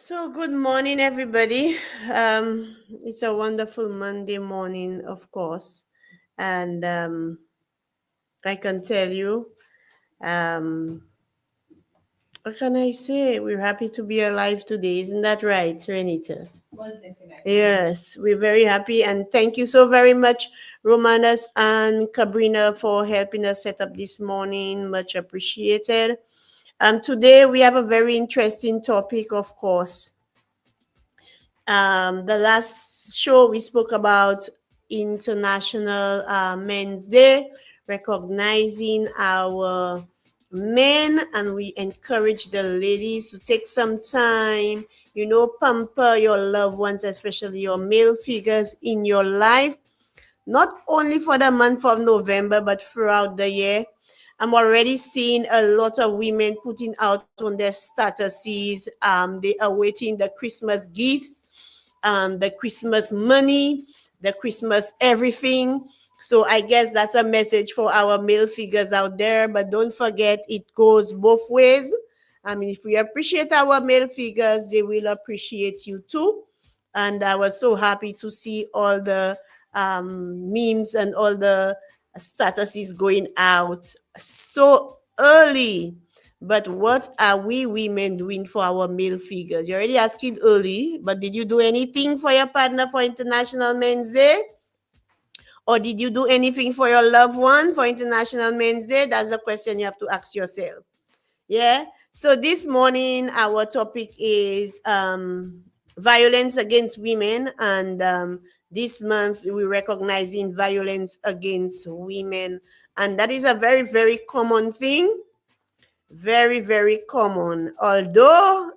So, good morning, everybody. It's a wonderful Monday morning, of course. And I can tell you, um, what can I say? We're happy to be alive today. Isn't that right, Renita? Most definitely. Yes, we're very happy. And thank you so very much, Romanas and Cabrina, for helping us set up this morning. Much appreciated. Today, we have a very interesting topic, of course. The last show we spoke about International Men's Day, recognizing our men, and we encourage the ladies to take some time, pamper your loved ones, especially your male figures in your life, not only for the month of November, but throughout the year. I'm already seeing a lot of women putting out on their statuses. They are waiting the Christmas gifts, the Christmas money, the Christmas everything. So I guess that's a message for our male figures out there. But don't forget, it goes both ways. I mean, if we appreciate our male figures, they will appreciate you too. And I was so happy to see all the memes and all the statuses going out so early. But what are we women doing for our male figures? You're already asking early, but did you do anything for your partner for International Men's Day? Or did you do anything for your loved one for International Men's Day? That's the question you have to ask yourself. Yeah. So this morning, our topic is violence against women. And this month, we're recognizing violence against women. And that is a very, very common thing. Very, very common. Although,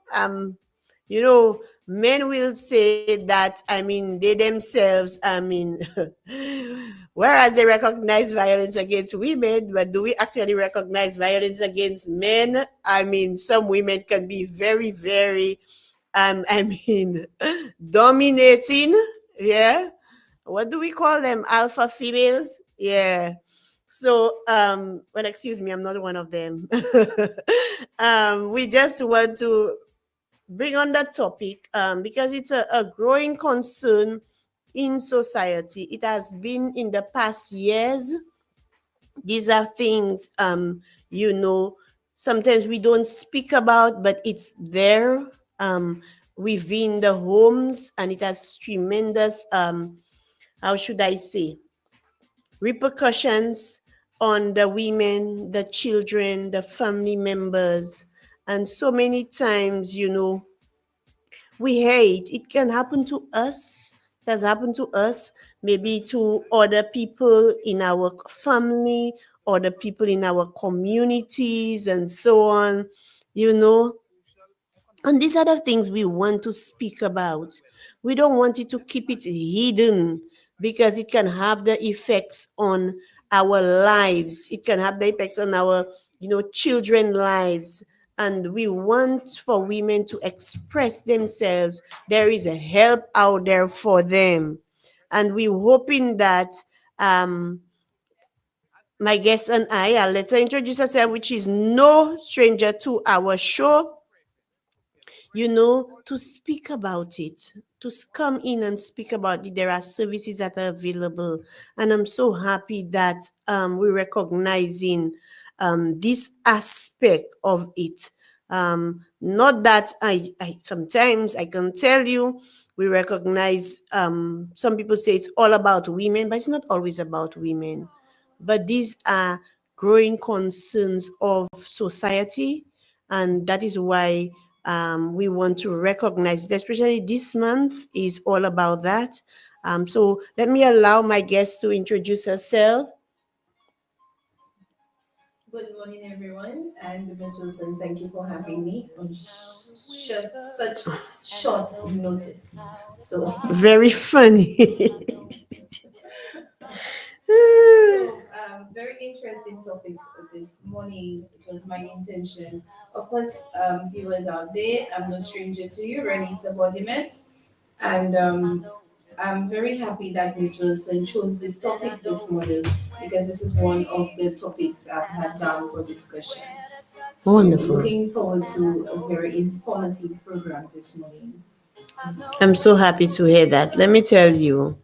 men will say that, they themselves, whereas they recognize violence against women, but do we actually recognize violence against men? Some women can be very, very, dominating. Yeah. What do we call them? Alpha females? Yeah. So, well, excuse me, I'm not one of them. We just want to bring on that topic because it's a growing concern in society. It has been in the past years. These are things, sometimes we don't speak about, but it's there within the homes, and it has tremendous, how should I say, repercussions on the women, the children, the family members. And so many times, we hate. It can happen to us. It has happened to us, maybe to other people in our family, other people in our communities, and so on, you know. And these are the things we want to speak about. We don't want it to keep it hidden because it can have the effects on our lives. It can have the effects on our, children lives. And we want for women to express themselves. There is a help out there for them. And we're hoping that my guest and I'll let her introduce herself, which is no stranger to our show, to speak about it, to come in and speak about it. There are services that are available. And I'm so happy that we're recognizing this aspect of it. Not that I sometimes I can tell you, we recognize, some people say it's all about women, but it's not always about women. But these are growing concerns of society, and that is why we want to recognize it. Especially this month is all about that. So let me allow my guest to introduce herself. Good morning, everyone, and Ms. Wilson, thank you for having me on such short notice. So, Very funny. very interesting topic this morning. It was my intention. Of course, viewers out there, I'm no stranger to you, Renita Bodimet, and I'm very happy that Ms. Wilson chose this topic this morning because this is one of the topics I've had down for discussion. So Wonderful. looking forward to a very informative program this morning. I'm so happy to hear that. Let me tell you,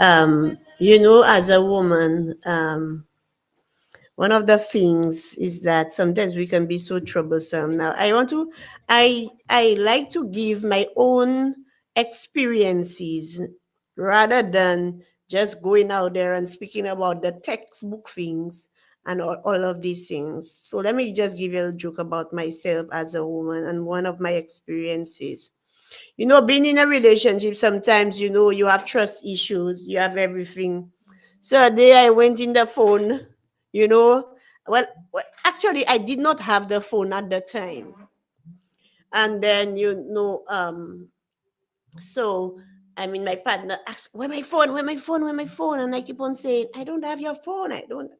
as a woman, one of the things is that sometimes we can be so troublesome. Now, I like to give my own experiences rather than just going out there and speaking about the textbook things and all of these things. So let me just give you a joke about myself as a woman and one of my experiences. Being in a relationship, sometimes, you have trust issues, you have everything. So a day I went in the phone, you know, actually, I did not have the phone at the time. And then, so my partner asked, "Where my phone? Where my phone? Where my phone?" And I keep on saying, "I don't have your phone. I don't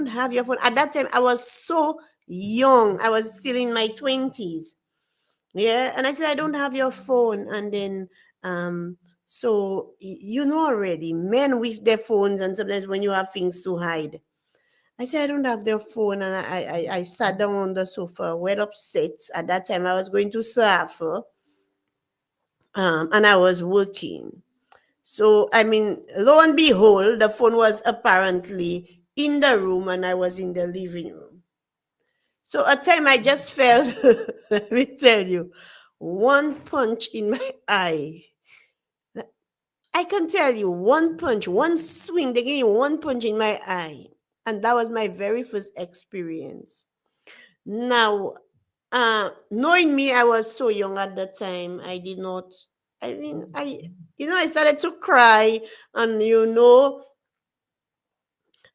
have your phone." At that time, I was so young. I was still in my 20s. Yeah, and I said, "I don't have your phone." And then, um, so already, men with their phones, and sometimes when you have things to hide. I said, "I don't have their phone," and I sat down on the sofa, well upset. At that time, I was going to surf, and I was working. So, lo and behold, the phone was apparently in the room, and I was in the living room. So, a time I just felt, let me tell you, one punch in my eye. I can tell you, one punch, one swing, they gave me one punch in my eye. And that was my very first experience. Now, knowing me, I was so young at the time. I did not, I started to cry, and,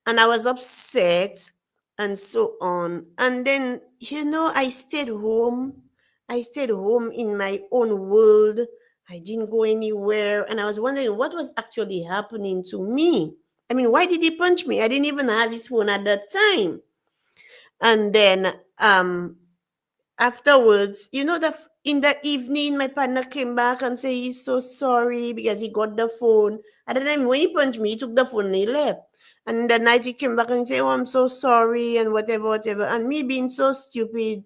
and I was upset and so on. And then, I stayed home. I stayed home in my own world. I didn't go anywhere. And I was wondering what was actually happening to me. Why did he punch me? I didn't even have his phone at that time. And then, afterwards, in the evening, my partner came back and said he's so sorry because he got the phone. At the time when he punched me, he took the phone and he left. And in the night, he came back and said, "Oh, I'm so sorry," and whatever, whatever. And me being so stupid,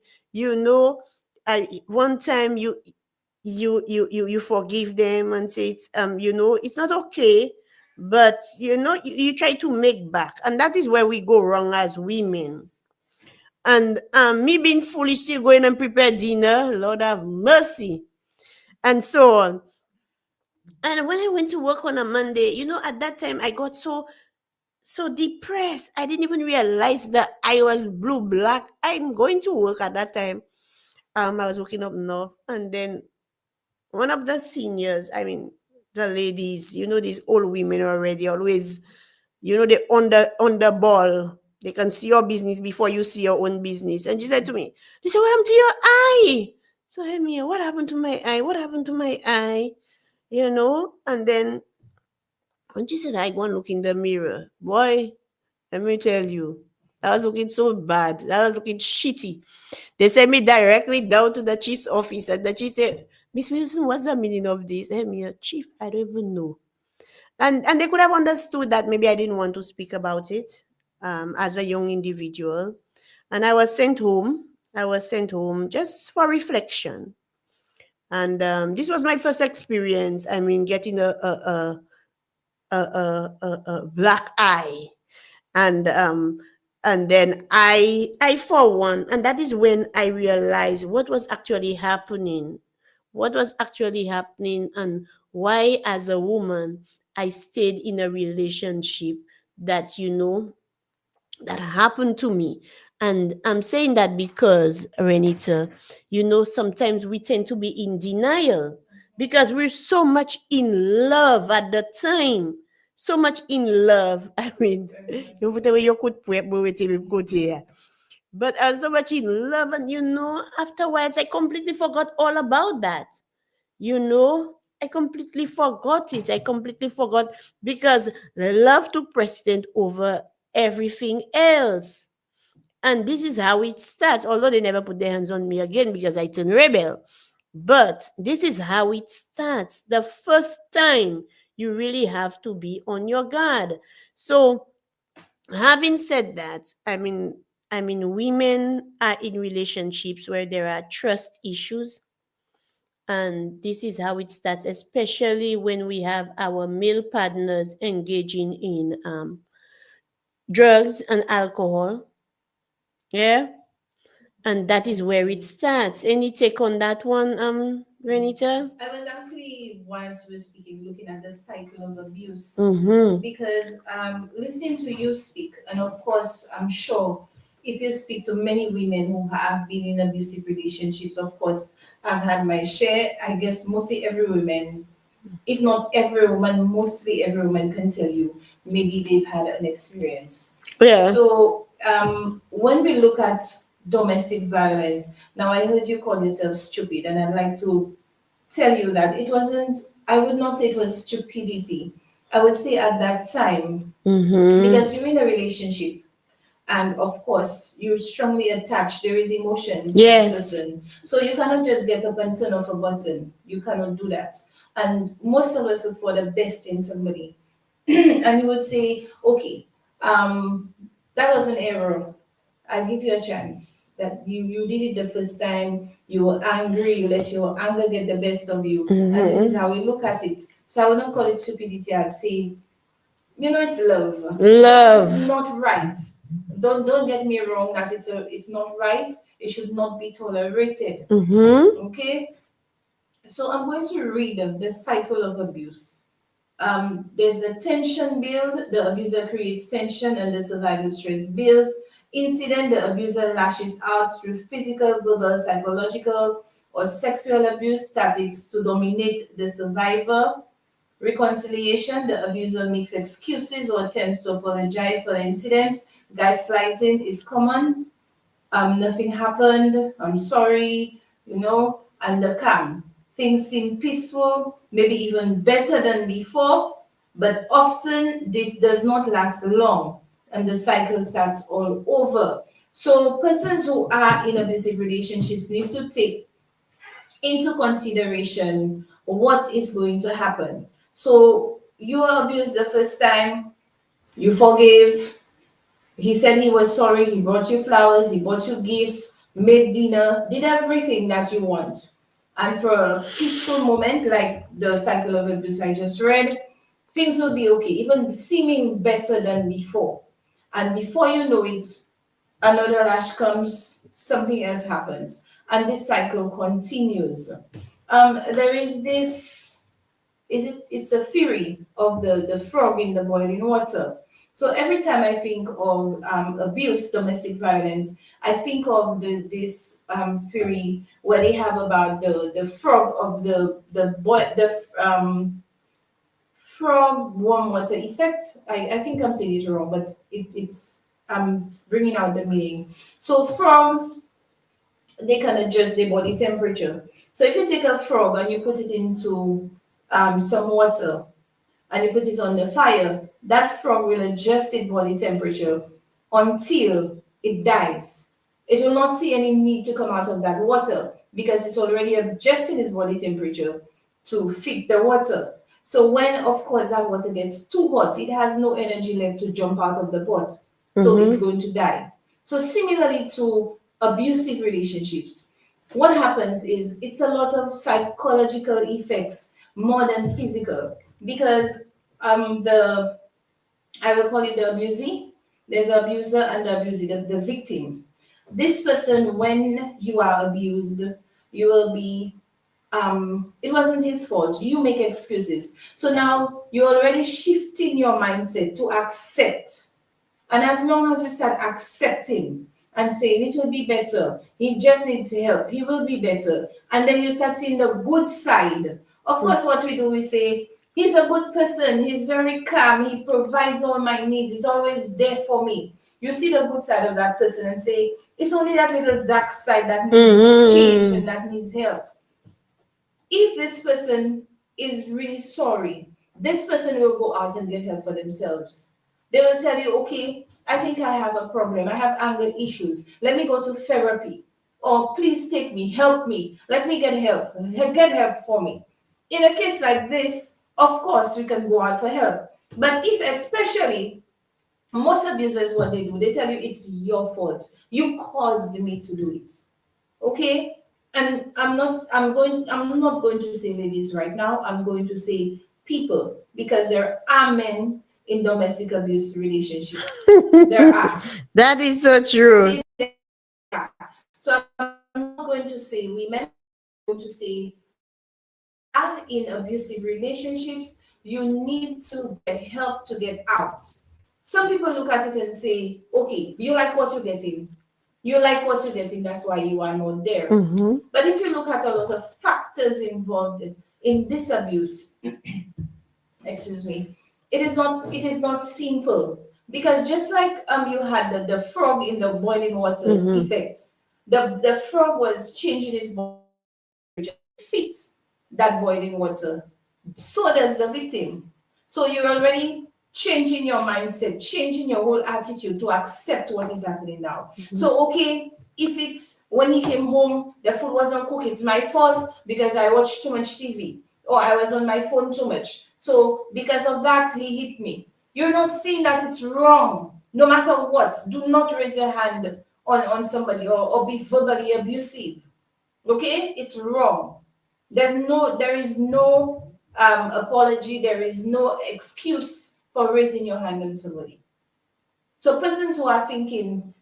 one time you forgive them and say, it's not okay, but you try to make back, and that is where we go wrong as women. And me being foolish, still going and prepare dinner, Lord have mercy, and so on. And when I went to work on a Monday, at that time I got so depressed. I didn't even realize that I was blue black. I'm going to work at that time. I was working up north, and then one of the seniors, the ladies, these old women already always, they on the ball. They can see your business before you see your own business. And she said to me, "They said, what happened to your eye?" So I'm here, "What happened to my eye? What happened to my eye?" And then when she said, "I go and look in the mirror," boy, let me tell you, I was looking so bad. I was looking shitty. They sent me directly down to the chief's office, and the chief said, "Miss Wilson, what's the meaning of this?" I'm here, "Chief, I don't even know." And they could have understood that maybe I didn't want to speak about it, as a young individual. And I was sent home. I was sent home just for reflection. And this was my first experience. Getting a black eye. And then I for one, and that is when I realized what was actually happening. What was actually happening, and why, as a woman, I stayed in a relationship that, that happened to me. And I'm saying that because, Renita, sometimes we tend to be in denial because we're so much in love at the time. So much in love. Very much You so. put away your coat, but I was so much in love, and afterwards I completely forgot all about that. I completely forgot it. I completely forgot because the love took precedent over everything else. And this is how it starts, although they never put their hands on me again because I turned rebel. But this is how it starts. The first time you really have to be on your guard. So, having said that, I mean, women are in relationships where there are trust issues, and this is how it starts, especially when we have our male partners engaging in drugs and alcohol. Yeah, and that is where it starts. Any take on that one, Renita? I was actually, whilst we were speaking, looking at the cycle of abuse Mm-hmm. because listening to you speak, and of course, I'm sure if you speak to many women who have been in abusive relationships, of course, I've had my share. I guess mostly every woman, if not every woman, mostly every woman can tell you maybe they've had an experience. Yeah. So when we look at domestic violence, now I heard you call yourself stupid, and I'd like to tell you that it wasn't, I would not say it was stupidity. I would say at that time, Mm-hmm. because you're in a relationship and of course you're strongly attached, there is emotion to this Yes. person. So you cannot just get up and turn off a button. You cannot do that. And most of us look for the best in somebody. And you would say, okay, um, that was an error. I give you a chance. That you did it the first time, you were angry, you let your anger get the best of you. And this is Mm-hmm. how we look at it. So I wouldn't call it stupidity, I'd say, it's love. It is Love. not right. Don't get me wrong that it's not right. It should not be tolerated. Mm-hmm. Okay? So I'm going to read the cycle of abuse. There's the tension build, the abuser creates tension and the survival stress builds. Incident, the abuser lashes out through physical, verbal, psychological, or sexual abuse tactics to dominate the survivor. Reconciliation, the abuser makes excuses or attempts to apologize for the incident. Gaslighting is common. Nothing happened, I'm sorry, and the calm. Things seem peaceful, maybe even better than before, but often this does not last long and the cycle starts all over. So, persons who are in abusive relationships need to take into consideration what is going to happen. So, you were abused the first time, you forgive, he said he was sorry. He brought you flowers. He bought you gifts, made dinner, did everything that you want. And for a peaceful moment, like the cycle of abuse I just read, things will be okay, even seeming better than before. And before you know it, another lash comes, something else happens, and this cycle continues. There is this it's a theory of the frog in the boiling water. So every time I think of abuse, domestic violence, I think of this theory where they have about the frog of the frog warm water effect. I think I'm saying it wrong, but it's I'm bringing out the meaning. So frogs, they can adjust their body temperature. So if you take a frog and you put it into some water and you put it on the fire, that frog will adjust its body temperature until it dies. It will not see any need to come out of that water because it's already adjusting its body temperature to fit the water. So when, of course, that water gets too hot, it has no energy left to jump out of the pot. So it's Mm-hmm. going to die. So similarly to abusive relationships, what happens is it's a lot of psychological effects more than physical because the I will call it the abusee. There's the abuser and the abusee, the victim. This person, when you are abused, you will be it wasn't his fault. You make excuses. So now you're already shifting your mindset to accept, and as long as you start accepting and saying it will be better, he just needs help, he will be better. And then you start seeing the good side. Of course, what we do, we say, he's a good person, he's very calm, he provides all my needs, he's always there for me. You see the good side of that person and say, it's only that little dark side that needs change Mm-hmm. and that needs help. If this person is really sorry, this person will go out and get help for themselves. They will tell you, okay, I think I have a problem. I have anger issues. Let me go to therapy. Or please take me, help me. Let me get help. Get help for me. In a case like this, of course, we can go out for help. But if especially Most abusers, what they do, they tell you it's your fault. You caused me to do it. Okay? And I'm not going to say ladies right now, I'm going to say people, because there are men in domestic abuse relationships. There are. That is so true. Okay? There are. So I'm not going to say women, I'm going to say if you are in abusive relationships, you need to get help to get out. Some people look at it and say, okay, you like what you're getting. You like what you're getting, that's why you are not there. Mm-hmm. But if you look at a lot of factors involved in this abuse, excuse me, it is not simple. Because just like you had the frog in the boiling water Mm-hmm. effect, the frog was changing his body temperature to fit that boiling water. So does the victim. So you're already changing your mindset, changing your whole attitude to accept what is happening now. Mm-hmm. So, okay, if it's when he came home, the food was not cooked, it's my fault because I watched too much TV or I was on my phone too much. So, because of that, he hit me. You're not saying that it's wrong, no matter what. Do not raise your hand on somebody or be verbally abusive. Okay? It's wrong. There is no apology, there is no excuse for raising your hand on somebody. So persons who are thinking,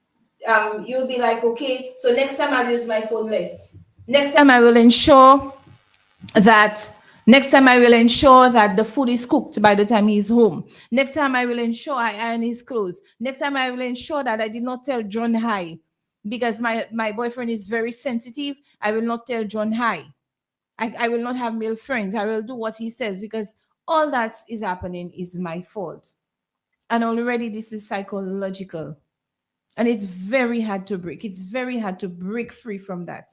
you'll be like, okay, so next time I'll use my phone less. Next time I will ensure that next time I will ensure that the food is cooked by the time he's home. Next time I will ensure I iron his clothes. Next time I will ensure that I did not tell John hi. Because my boyfriend is very sensitive. I will not tell John hi. I will not have male friends. I will do what he says because all that is happening is my fault. And already this is psychological. And it's very hard to break. It's very hard to break free from that.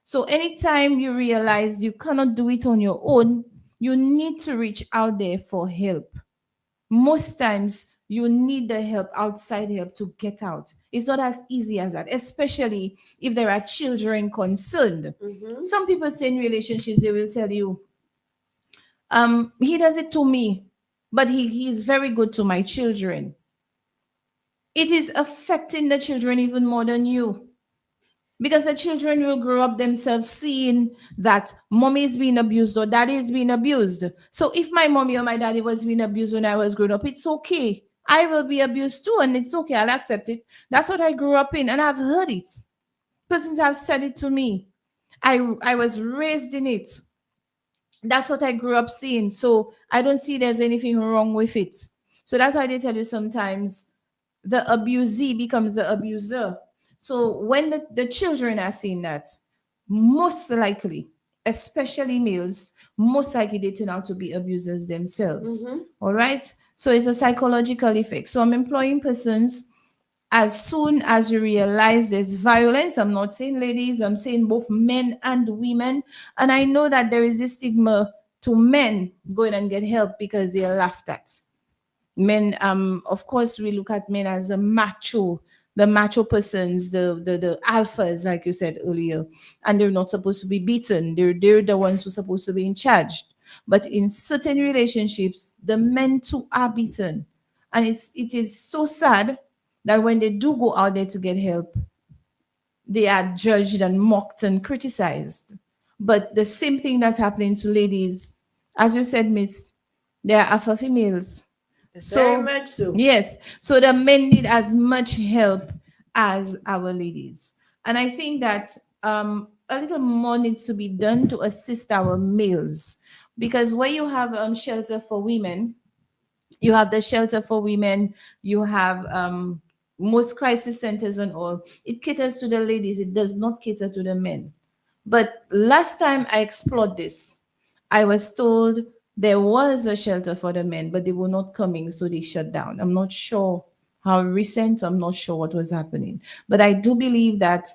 So anytime you realize you cannot do it on your own, you need to reach out there for help. Most times you need the help, outside help, to get out. It's not as easy as that, especially if there are children concerned. Mm-hmm. Some people say in relationships, they will tell you, he does it to me, but he is very good to my children. It is affecting the children even more than you, because the children will grow up themselves seeing that mommy is being abused or daddy is being abused. So if my mommy or my daddy was being abused when I was growing up, it's okay. I will be abused too, and it's okay. I'll accept it. That's what I grew up in, and I've heard it. Persons have said it to me. I was raised in it. That's what I grew up seeing. So I don't see there's anything wrong with it. So that's why they tell you sometimes the abusee becomes the abuser. So when the children are seeing that, most likely, especially males, most likely they turn out to be abusers themselves. Mm-hmm. All right. So it's a psychological effect. So I'm employing persons as soon as you realize there's violence. I'm not saying ladies, I'm saying both men and women. And I know that there is a stigma to men going and get help because they are laughed at. Men, of course, we look at men as the macho persons, the alphas, like you said earlier, and they're not supposed to be beaten. They're the ones who are supposed to be in charge. But in certain relationships, the men too are beaten, and it is so sad that when they do go out there to get help, they are judged and mocked and criticized. But the same thing that's happening to ladies, as you said, Miss, there are alpha females. Very So, much so. yes, so the men need as much help as our ladies. And I think that a little more needs to be done to assist our males. Because where you have shelter for women, you have the shelter for women, you have most crisis centers and all. It caters to the ladies, it does not cater to the men. But last time I explored this, I was told there was a shelter for the men, but they were not coming, so they shut down. I'm not sure how recent, I'm not sure what was happening. But I do believe that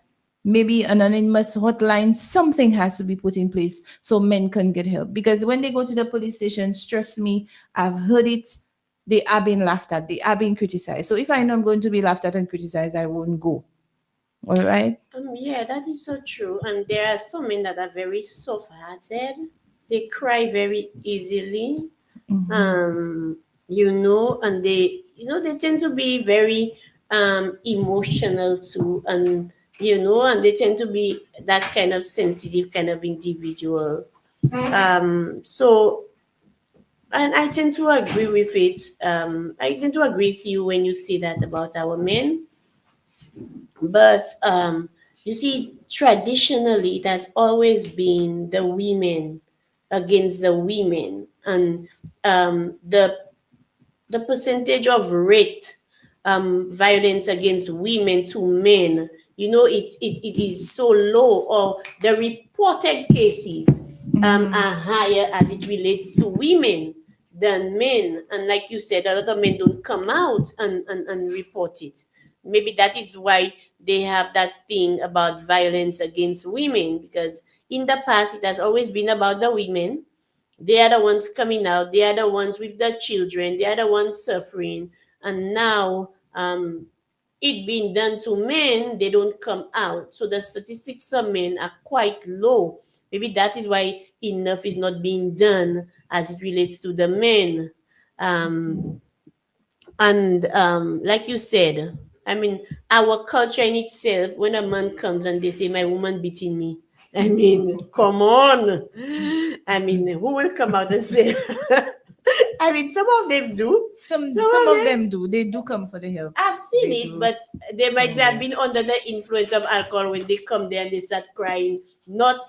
maybe an anonymous hotline, something has to be put in place so men can get help. Because when they go to the police station, trust me, I've heard it, they are being laughed at, they are being criticized. So if I know I'm going to be laughed at and criticized, I won't go. All right. Yeah, that is so true. And there are some men that are very soft-hearted. They cry very easily. Mhm. And they they tend to be very emotional too, and and they tend to be that kind of sensitive kind of individual. So, and I tend to agree with it. I tend to agree with you when you say that about our men. But you see, traditionally, it has always been the women against the women, and the percentage of rate violence against women to men, it is so low, or the reported cases are higher as it relates to women than men. And like you said, a lot of men don't come out and report it. Maybe that is why they have that thing about violence against women, because in the past it has always been about the women. They are the ones coming out. They are the ones with the children. They are the ones suffering. And now, it being done to men, they don't come out. So the statistics of men are quite low. Maybe that is why enough is not being done as it relates to the men. Um, and like you said, I mean, our culture in itself, when a man comes and they say, "My woman beating me," I mean, come on. I mean, who will come out and say, I mean, some of them do. Some Some of of them, them do. They do come for the help. I've seen They it, do. but they might have Yeah. been under the influence of alcohol when they come there and they start crying. Not.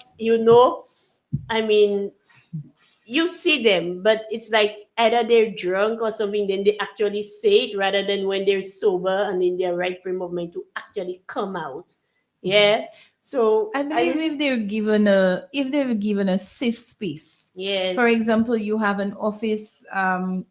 I mean, you see them, but it's like either they're drunk or something, then they actually say it rather than when they're sober and in their right frame of mind to actually come out. Yeah. So I believe I if they're given a safe space. For yes. example, you have an office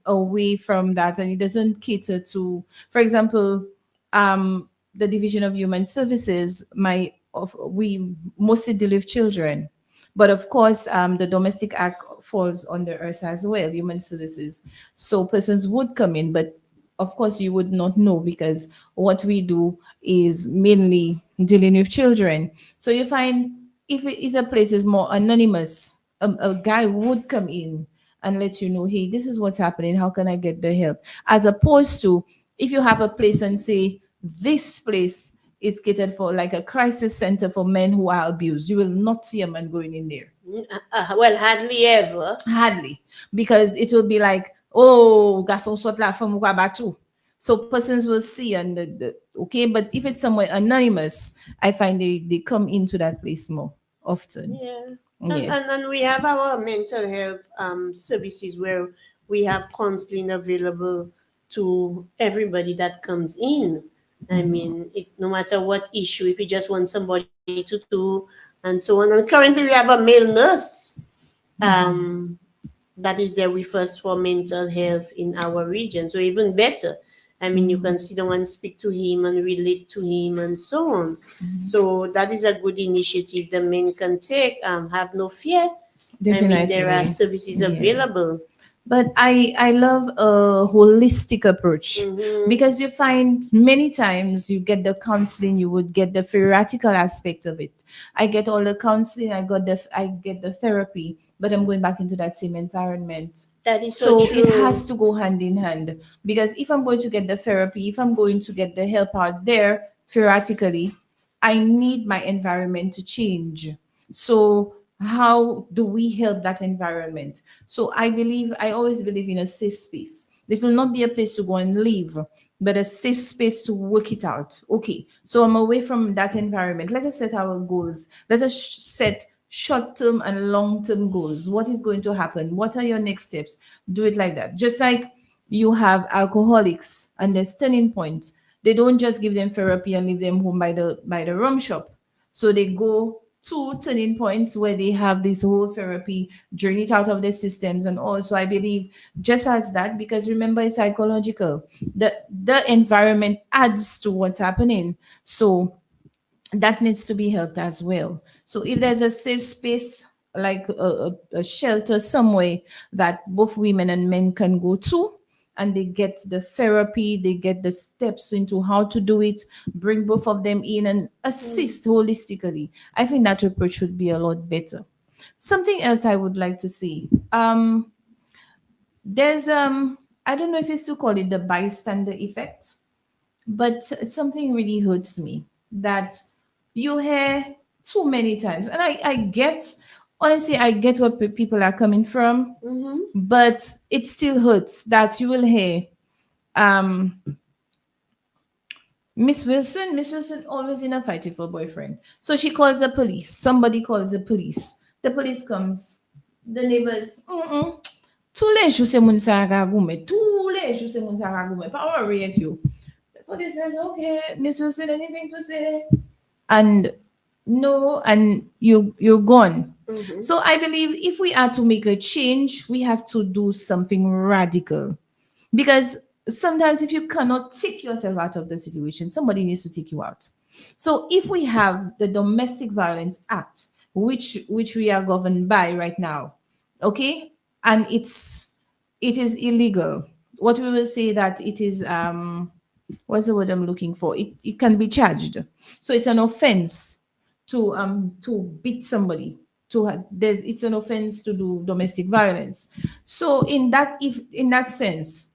away from that, and it doesn't cater to, for example, the Division of Human Services. We mostly deal with children, but of course, the Domestic Act falls under us as well, Human Services. So persons would come in, but of course, you would not know because what we do is mainly dealing with children. So you find if it is a place is more anonymous, a guy would come in and let you know, hey, this is what's happening. How can I get the help? As opposed to if you have a place and say this place is catered for like a crisis center for men who are abused, you will not see a man going in there. Well, hardly ever. Hardly, because it will be like, oh, garçon saute la femme ou quoi battu. So persons will see and okay, but if it's somewhere anonymous, I find they come into that place more often. Yeah. And, Yeah. and and we have our mental health services where we have counseling available to everybody that comes in. I mean, no matter what issue, if you just want somebody to do and so on. And currently we have a male nurse um, that is there with us for mental health in our region. So even better. I mean, you can sit down and speak to him and relate to him and so on. So that is a good initiative the men can take. Have no fear. I mean, there are Definitely. services Yeah. available. But I love a holistic approach Mm-hmm. because you find many times you get the counseling, you would get the theoretical aspect of it. I get all the counseling, I get the therapy, but I'm going back into that same environment. That is so So it has true. to go hand in hand because if I'm going to get the therapy, if I'm going to get the help out there theoretically, I need my environment to change. So how do we help that environment? So I always believe in a safe space. This will not be a place to go and live, but a safe space to work it out. Okay, so I'm away from that environment. Let us set our goals. Let us set short term and long term goals. What is going to happen? What are your next steps? Do it like that. Just like you have alcoholics and their turning point. They don't just give them therapy and leave them home by the rum shop. So they go to turning points where they have this whole therapy, drain it out of their systems, and also I believe just as that, because remember it's psychological. The environment adds to what's happening. So that needs to be helped as well. So if there's a safe space like a shelter somewhere that both women and men can go to and they get the therapy, they get the steps into how to do it, bring both of them in and Mm. assist holistically, I think that approach would be a lot better. Something else I would like to see, there's I don't know if it's to call it the bystander effect, but something really hurts me that you hear too many times. And I get, honestly, I get what people are coming from, Mm-hmm. but it still hurts that you will hear, um, Miss Wilson always in a fight with her boyfriend. So she calls the police. Somebody calls the police. The police comes. The neighbors, tous les jours c'est moun sa ka goume. Tous les jours c'est moun sa ka goume. Pa worry at you. The police says, okay, Miss Wilson, anything to say? And no, and you're gone. Mm-hmm. So I believe if we are to make a change, we have to do something radical. Because sometimes if you cannot take yourself out of the situation, somebody needs to take you out. So if we have the Domestic Violence Act, which we are governed by right now, okay, and it is illegal. What we will say that it is, what's the word I'm looking for? It can be charged. So it's an offense to beat somebody. There's it's an offense to do domestic violence. So in that sense,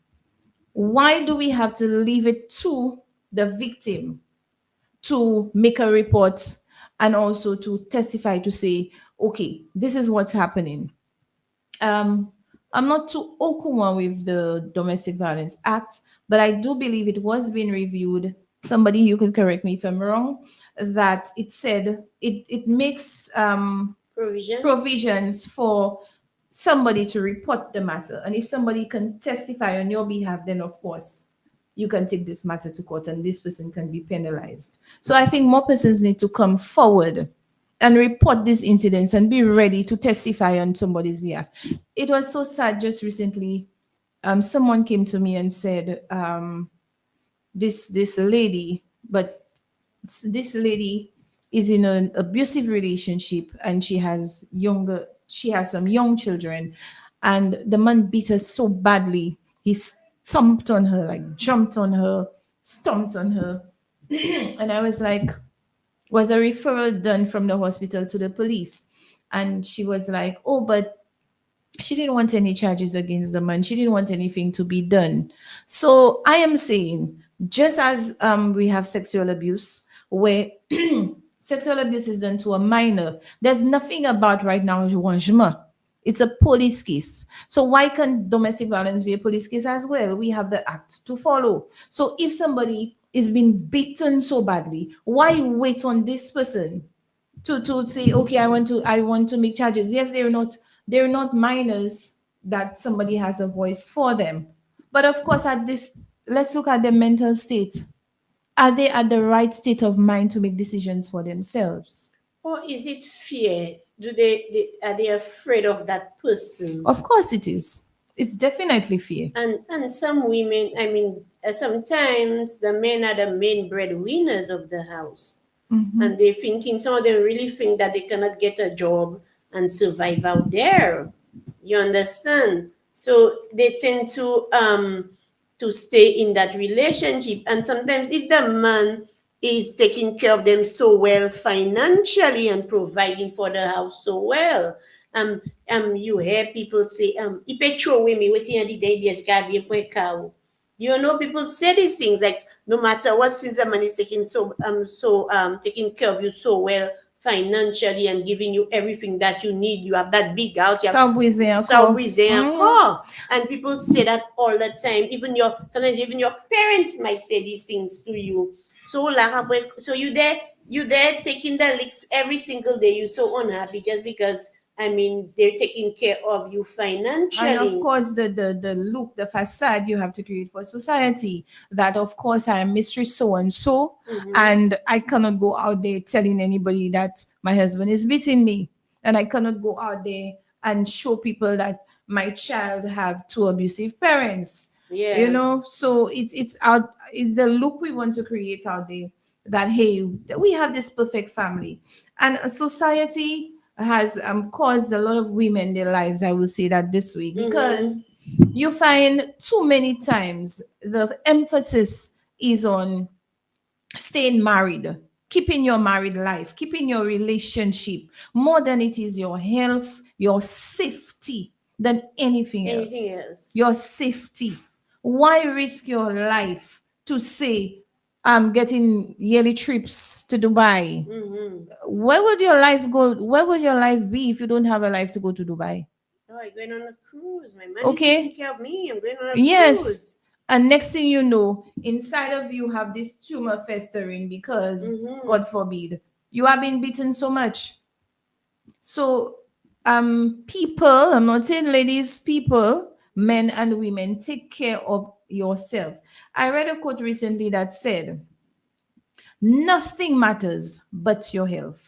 why do we have to leave it to the victim to make a report and also to testify to say, okay, this is what's happening? um, I'm not too okay with the Domestic Violence Act, but I do believe it was being reviewed. Somebody, you could correct me if I'm wrong, that it said it makes Provision. provisions for somebody to report the matter. And if somebody can testify on your behalf, then of course you can take this matter to court and this person can be penalized. So I think more persons need to come forward and report these incidents and be ready to testify on somebody's behalf. It was so sad just recently. Someone came to me and said, this lady, but this lady is in an abusive relationship and she has some young children, and the man beat her so badly. He stomped on her, like jumped on her, stomped on her. And I was like, was a referral done from the hospital to the police? And she was like, oh, but she didn't want any charges against the man. She didn't want anything to be done. So I am saying, just as we have sexual abuse, where sexual abuse is done to a minor, there's nothing about right now jugement. It's a police case. So why can't domestic violence be a police case as well? We have the act to follow. So if somebody is being beaten so badly, why wait on this person to say, okay, I want to make charges? Yes, they're not minors that somebody has a voice for them. But of course, at this, let's look at their mental state. Are they at the right state of mind to make decisions for themselves? Or is it fear? Are they afraid of that person? Of course it is. It's definitely fear. And some women, I mean, sometimes the men are the main breadwinners of the house, Mhm. and they thinking some of them really think that they cannot get a job and survive out there. You understand? So they tend to stay in that relationship, and sometimes if the man is taking care of them so well financially and providing for the house so well, um you hear people say, ipe throw away me waiting the day there's gabi cow. You know, people say these things like, no matter what, since the man is taking taking care of you so well financially and giving you everything that you need, you have that big house, you have Subway subways there, Mhm. car. And people say that all the time. Sometimes even your parents might say these things to you. So so you there taking the licks every single day. You're so unhappy just because, I mean, they're taking care of you And of financially. course, the look, the facade you have to create for society, that of course I am mistress so and so, Mm-hmm. and I cannot go out there telling anybody that my husband is beating me, and I cannot go out there and show people that my child have two abusive parents. You Yeah. know, so it's the look we want to create out there, that hey, we have this perfect family. And society has caused a lot of women their lives, I will say that this way, Mm-hmm. because you find too many times the emphasis is on staying married, keeping your married life, keeping your relationship, more than it is your health, your safety, than anything else. Anything else? Your safety. Why risk your life to say, I'm getting yearly trips to Dubai? Mm-hmm. Where would your life go? Where would your life be if you don't have a life to go to Dubai? Oh, I'm going on a cruise. My man is taking Okay. care of me. I'm going on a Yes. cruise. And next thing you know, inside of you have this tumor festering because, Mm-hmm. God forbid, you have been beaten so much. So, people, I'm not saying ladies, people, men and women, take care of yourself. I read a quote recently that said, nothing matters but your health.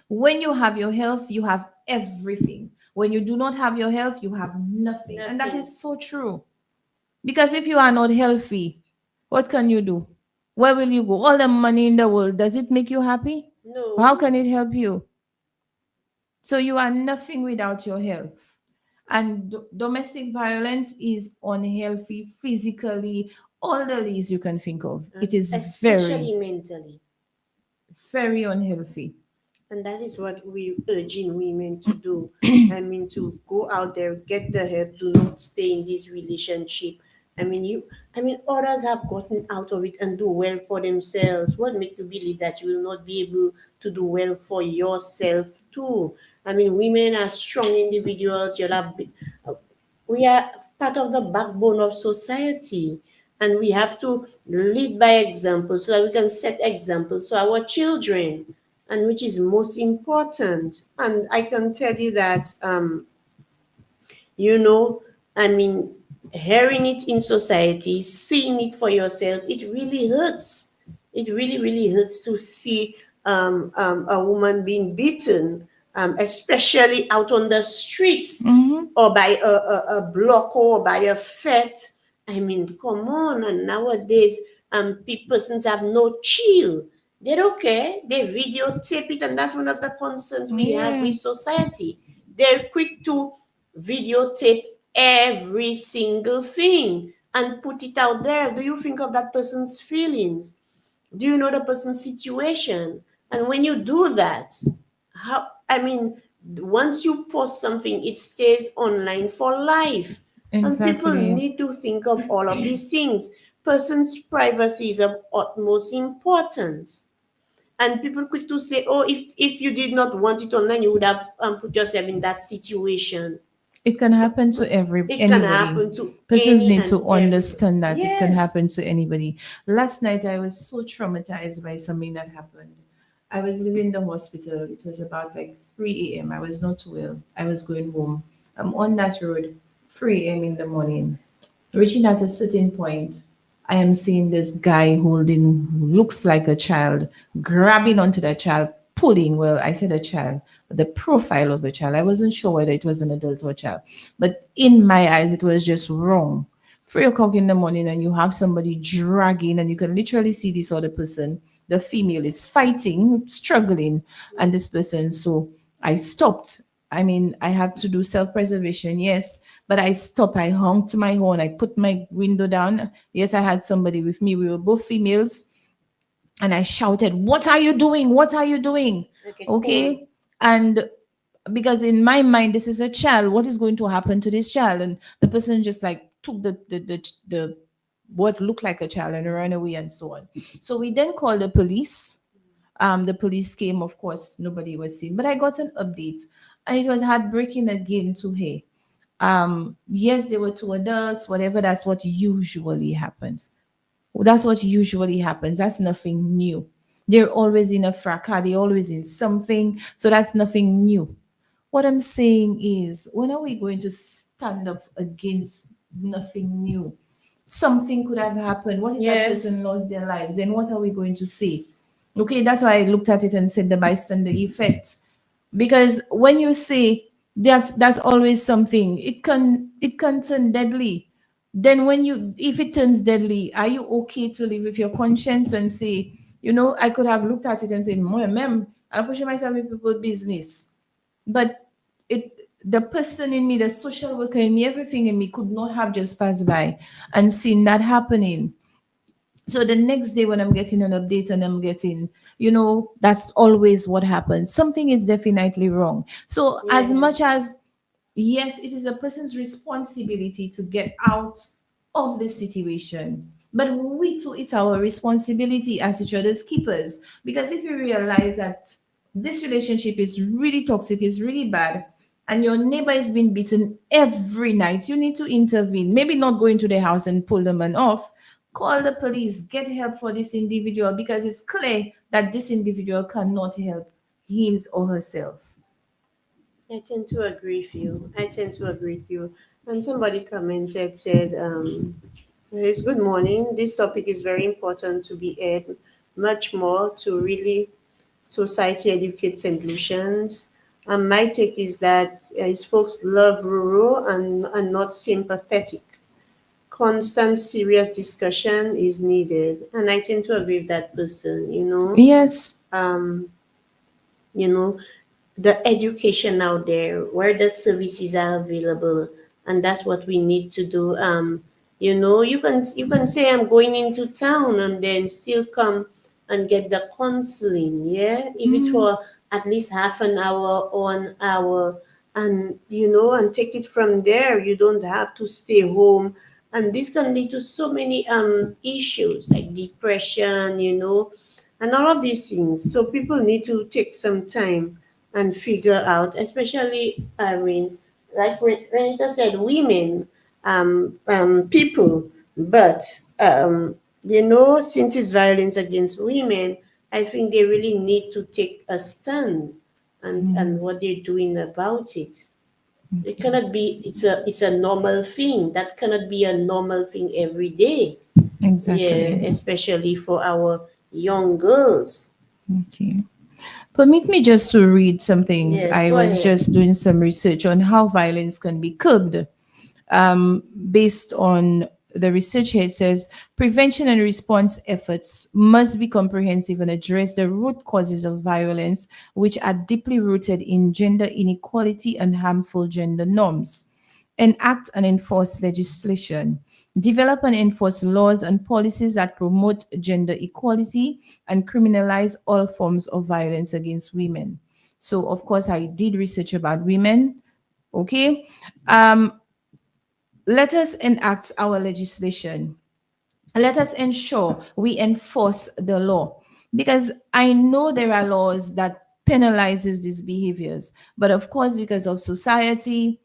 When you have your health, you have everything. When you do not have your health, you have nothing. And that Nothing. is so true. Because if you are not healthy, what can you do? Where will you go? All the money in the world, does it make you happy? How No. can it help you? So you are nothing without your health. And domestic violence is unhealthy physically, all the ways you can think of. It is very, Especially mentally. very unhealthy. And that is what we urging women to do. I mean, to go out there, get the help, do not stay in this relationship. I mean, others have gotten out of it and do well for themselves. What makes you believe that you will not be able to do well for yourself too? I mean, women are strong individuals. We are part of the backbone of society, and we have to lead by example so that we can set examples for our children, and which is most important. And I can tell you that you know I mean, hearing it in society, seeing it for yourself, it really hurts. It really hurts to see a woman being beaten, especially out on the streets, Mm-hmm. or by a block, or by a fete. I mean, come on. And nowadays, persons have no chill. They don't care. They videotape it, and that's one of the concerns we have Yeah, with society. They're quick to videotape every single thing and put it out there. Do you think of that person's feelings? Do you know the person's situation? And when you do that, once you post something, it stays online for life. And people exactly. need to think of all of these things. Person's privacy is of utmost importance. And people quick to say, oh, if you did not want it online, you would have put yourself in that situation. It can happen to every It can anybody. happen to Persons any need and to everybody. understand that it can Yes. happen to anybody. Last night I was so traumatized by something that happened. I was leaving the hospital. It was about like 3 a.m. I was not well. I was going home. I'm on that road, 3 a.m. in the morning. Reaching at a certain point, I am seeing this guy holding who looks like a child, grabbing onto the child, pulling. Well, I said a child, but the profile of a child. I wasn't sure whether it was an adult or a child. But in my eyes, it was just wrong. 3 o'clock in the morning, and you have somebody dragging, and you can literally see this other person. The female is fighting, struggling, and this person. So I stopped. I mean, I have to do self preservation, yes, but I stopped. I honked my horn. I put my window down. Yes, I had somebody with me. We were both females. And I shouted, "What are you doing? What are you doing?" Okay, cool. Okay. And because in my mind, this is a child. What is going to happen to this child? And the person just like took the what looked like a child and ran away and so on. So we then called the police. The police came, of course, nobody was seen. But I got an update, and it was heartbreaking again to hear. Yes, there were two adults, whatever, that's what usually happens. That's what usually happens. That's nothing new. They're always in a fracas, they're always in something. So that's nothing new. What I'm saying is, when are we going to stand up against nothing new? Something could have happened. What if that Yes. person lost their lives? Then what are we going to say? Okay, that's why I looked at it and said the bystander effect. Because when you say that's always something, it can turn deadly. Then when you if it turns deadly, are you okay to live with your conscience and say, I could have looked at it and said, ma'am, I'm pushing myself in people's business. But the person in me, the social worker in me, everything in me could not have just passed by and seen that happening. So the next day when I'm getting an update and I'm getting, that's always what happens. Something is definitely wrong. So as Yeah. much as, yes, it is a person's responsibility to get out of the situation. But we too, it's our responsibility as each other's keepers. Because if you realize that this relationship is really toxic, is really bad, and your neighbor is being beaten every night, you need to intervene. Maybe not go into the house and pull the man off. Call the police, get help for this individual because it's clear that this individual cannot help his or herself. I tend to agree with you. I tend to agree with you. And somebody commented, said, it's good morning. This topic is very important to be aired much more to really society educate St. Lucians. And my take is that his folks love rural and not sympathetic. Constant serious discussion is needed. And I tend to agree with that person, Yes. Um, you know, the education out there where the services are available, and that's what we need to do. You can say I'm going into town and then still come and get the counseling, yeah, if it's Mm, for at least half an hour or an hour, and and take it from there. You don't have to stay home, and this can lead to so many issues like depression, and all of these things. So people need to take some time and figure out, especially, I mean, like Renita said, women, people, but, since it's violence against women, I think they really need to take a stand and what they're doing about it. It cannot be, it's a normal thing. That cannot be a normal thing every day. Yeah, exactly. especially for our young girls. Okay. Permit me just to read some things. Yes, I go was ahead. just doing some research on how violence can be curbed. Based on the research here, it says prevention and response efforts must be comprehensive and address the root causes of violence, which are deeply rooted in gender inequality and harmful gender norms. Enact and enforce legislation. Develop and enforce laws and policies that promote gender equality and criminalize all forms of violence against women. So, of course, I did research about women. Okay. Um, Let us enact our legislation. Let us ensure we enforce the law, because I know there are laws that penalizes these behaviors, but of course, because of society,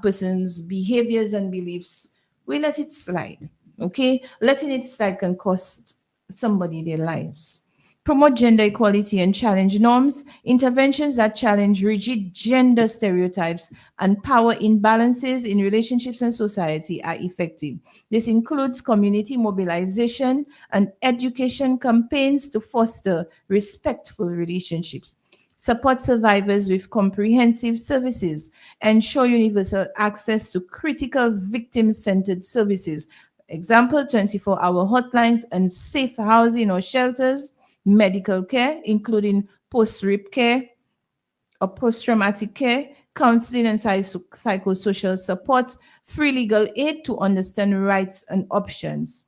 persons behaviors and beliefs, we let it slide. Okay, letting it slide can cost somebody their lives. Promote gender equality and challenge norms. Interventions that challenge rigid gender stereotypes and power imbalances in relationships and society are effective. This includes community mobilization and education campaigns to foster respectful relationships. Support survivors with comprehensive services. Ensure universal access to critical victim centered services. Example, 24-hour hotlines and safe housing or shelters. Medical care, including post rape care or post traumatic care, counseling and psychosocial support, free legal aid to understand rights and options.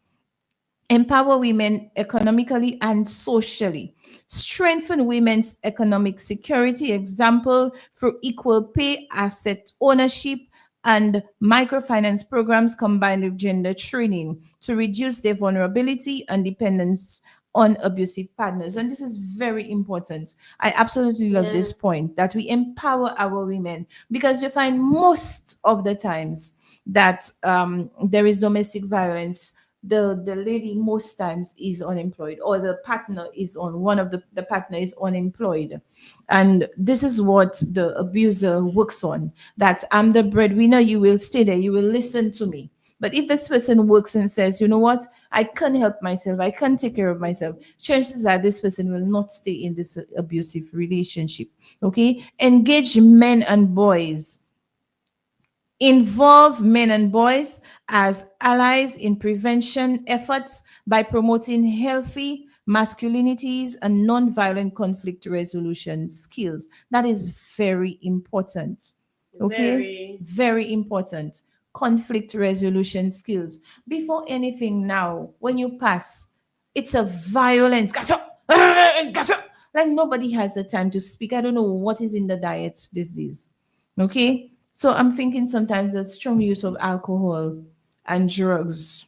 Empower women economically and socially, strengthen women's economic security, example, through equal pay, asset ownership, and microfinance programs combined with gender training to reduce their vulnerability and dependence on abusive partners. And this is very important. I absolutely love Yeah. this point that we empower our women, because you find most of the times that there is domestic violence, the lady most times is unemployed, or the partner is on one of the partner is unemployed, and this is what the abuser works on, that I'm the breadwinner, you will stay there, you will listen to me. But if this person works and says, you know what, I can't help myself, I can't take care of myself, chances are this person will not stay in this abusive relationship. Okay, engage men and boys. Involve men and boys as allies in prevention efforts by promoting healthy masculinities and non-violent conflict resolution skills. That is very important. Okay? Very. Very important. Conflict resolution skills. Before anything now, when you pass, it's a violence. Like nobody has the time to speak. I don't know what is in the diet these days. Okay? So I'm thinking sometimes the strong use of alcohol and drugs.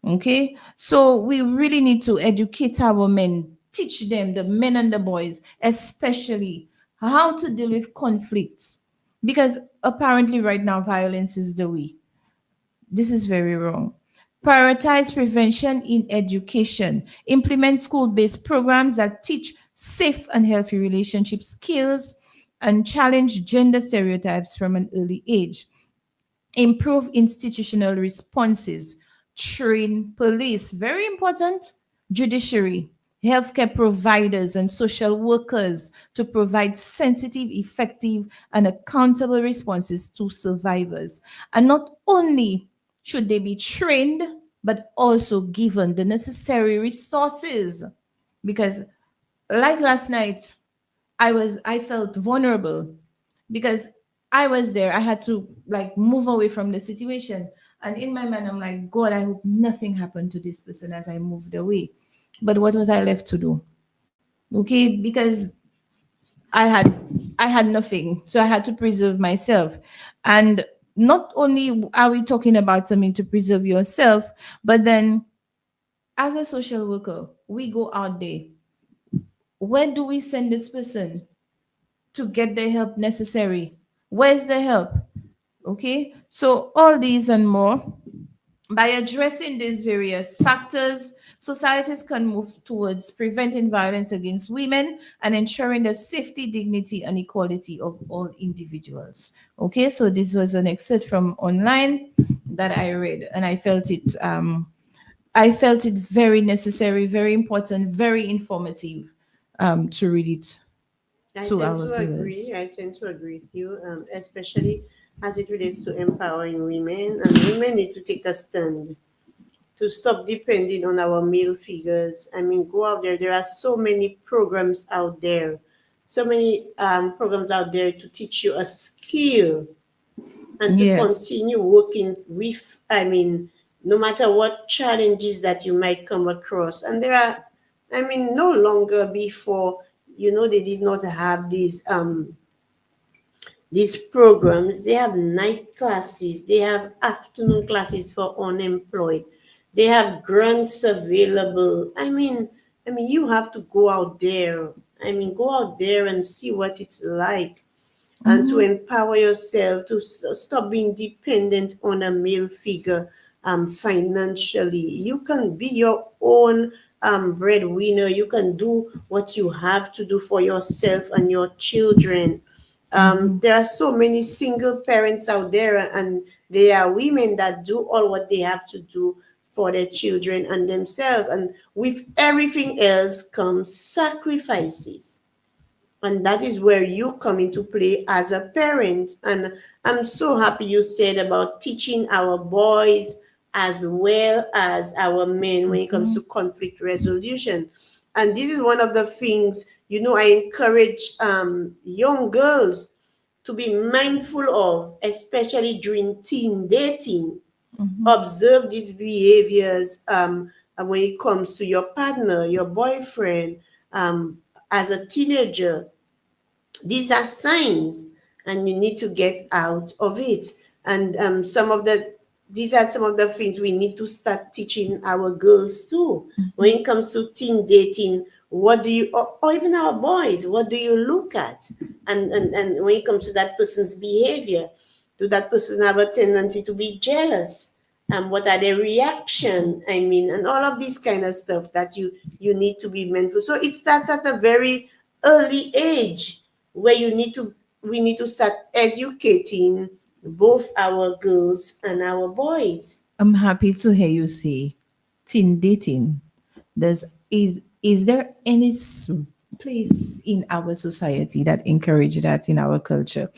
Okay, so we really need to educate our men, teach them, the men and the boys, especially how to deal with conflicts. Because apparently, right now, violence is the way. This is very wrong. Prioritize prevention in education. Implement school based programs that teach safe and healthy relationship skills and challenge gender stereotypes from an early age. Improve institutional responses, train police, very important, judiciary, healthcare providers, and social workers to provide sensitive, effective, and accountable responses to survivors. And not only should they be trained, but also given the necessary resources. Because, like last night, I felt vulnerable because I was there. I had to like move away from the situation. And in my mind, I'm like, God, I hope nothing happened to this person as I moved away. But what was I left to do? Okay, because I had I had nothing. So I had to preserve myself. And not only are we talking about something to preserve yourself, but then as a social worker, we go out there. Where do we send this person to get the help necessary? Where's the help? Okay, so all these and more, by addressing these various factors, societies can move towards preventing violence against women and ensuring the safety, dignity, and equality of all individuals. Okay, so this was an excerpt from online that I read, and I felt it very necessary, very important, very informative to read it I to tend our to agree. viewers. I tend to agree with you, especially as it relates to empowering women. And women need to take a stand to stop depending on our male figures. I mean, go out there. There are so many programs out there, so many programs out there to teach you a skill and to Yes. continue working with. I mean, no matter what challenges that you might come across. And there are, I mean, no longer before, they did not have these programs. They have night classes, they have afternoon classes for unemployed, they have grants available. I mean you have to go out there. Go out there and see what it's like, and to Mm-hmm. empower yourself to stop being dependent on a male figure financially. You can be your own breadwinner. You can do what you have to do for yourself and your children. Mm-hmm. There are so many single parents out there, and there are women that do all what they have to do for their children and themselves. And with everything else comes sacrifices, and that is where you come into play as a parent. And I'm so happy you said about teaching our boys as well as our men when it comes to conflict resolution. And this is one of the things, I encourage young girls to be mindful of, especially during teen dating. Mm-hmm. Observe these behaviors when it comes to your partner, your boyfriend, as a teenager. These are signs, and you need to get out of it. And these are some of the things we need to start teaching our girls too. When it comes to teen dating, what do you, or even our boys, what do you look at? And when it comes to that person's behavior, do that person have a tendency to be jealous? What are their reaction? And all of this kind of stuff that you need to be mindful. So it starts at a very early age, where we need to start educating both our girls and our boys. I'm happy to hear you say teen dating. There's is there any place in our society that encourage that in our culture?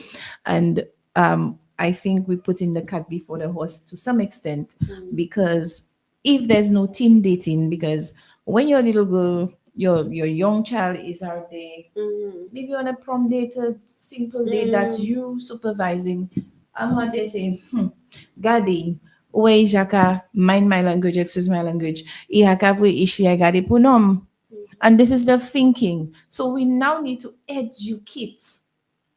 And I think we put in the cat before the horse to some extent, because if there's no teen dating, because when your little girl, your young child is out there, Mm, maybe on a prom date, a simple date that mm, you supervising, I'm out there saying, Gadi, way jaka, mind my language, excuse my language. Ihakavwe ishi agadi punom. And this is the thinking. So we now need to educate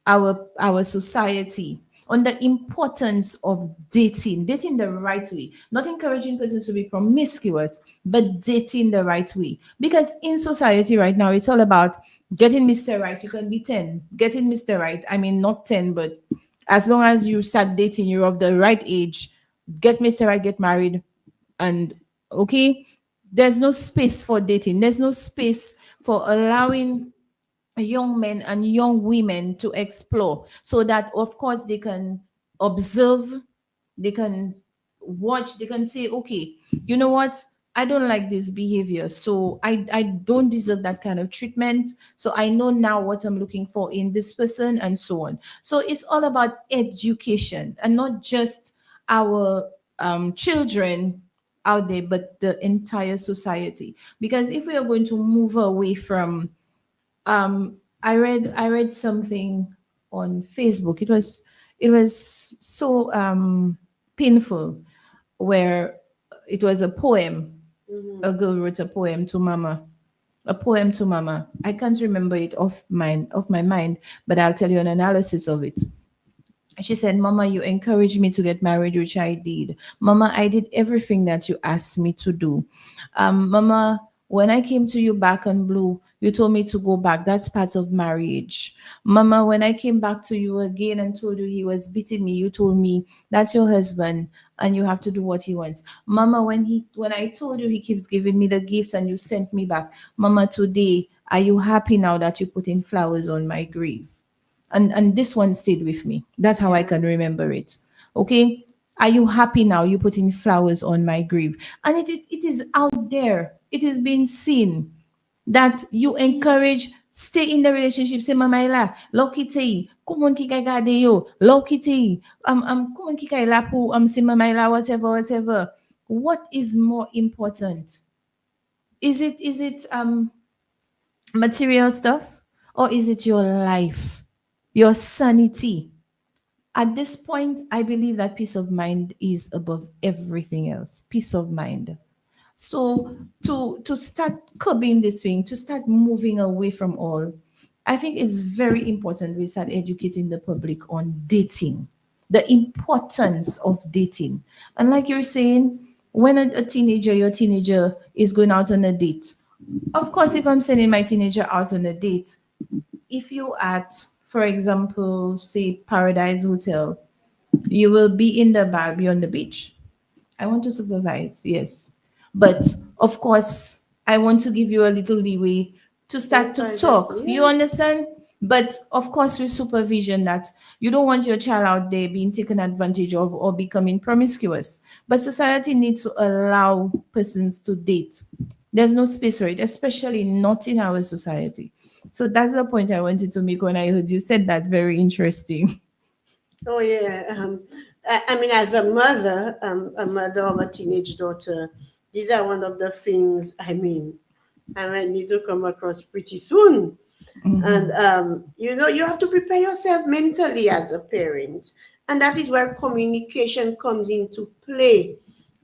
our society on the importance of dating the right way, not encouraging persons to be promiscuous, but dating the right way. Because in society right now, it's all about getting Mr. Right. You can be 10, getting Mr. Right. I mean, not 10, but as long as you start dating, you're of the right age, get Mr. Right, get married, and okay, there's no space for dating. There's no space for allowing young men and young women to explore so that of course they can observe, they can watch, they can say, okay, you know what, I don't like this behavior, so I don't deserve that kind of treatment, so I know now what I'm looking for in this person, and so on. So it's all about education, and not just our children out there, but the entire society. Because if we are going to move away from I read something on Facebook. It was so painful, where it was a poem. Mm-hmm. A girl wrote a poem to mama. A poem to mama. I can't remember it off my mind, but I'll tell you an analysis of it. She said, Mama, you encouraged me to get married, which I did. Mama, I did everything that you asked me to do. Mama, when I came to you back on blue, you told me to go back. That's part of marriage. Mama, when I came back to you again and told you he was beating me, you told me that's your husband and you have to do what he wants. Mama, when I told you he keeps giving me the gifts and you sent me back. Mama, today, are you happy now that you put in flowers on my grave? And this one stayed with me. That's how I Yeah. can remember it. Okay, are you happy now you putting flowers on my grave? And it is out there, it is being seen that you It is. encourage, stay in the relationship. Say mama ila lokite kumon kikay gade yo lokite kumon kikay la po si mama ila whatever whatever. What is more important? Is it material stuff, or is it your life, your sanity? At this point, I believe that peace of mind is above everything else. Peace of mind. So to start curbing this thing, to start moving away from all, I think it's very important we start educating the public on dating, the importance of dating. And like you're saying, when a teenager, your teenager is going out on a date, of course, if I'm sending my teenager out on a date, if you at, for example, say Paradise Hotel, you will be in the bar, be on the beach. I want to supervise, yes. But of course, I want to give you a little leeway to Some start to privacy. talk. You Yeah. understand? But of course, with supervision, that you don't want your child out there being taken advantage of or becoming promiscuous. But society needs to allow persons to date. There's no space for it, especially not in our society. So that's the point I wanted to make when I heard you said that. Very interesting. Oh yeah. I mean, as a mother of a teenage daughter, these are one of the things. I mean, I might need to come across pretty soon. And you have to prepare yourself mentally as a parent, and that is where communication comes into play.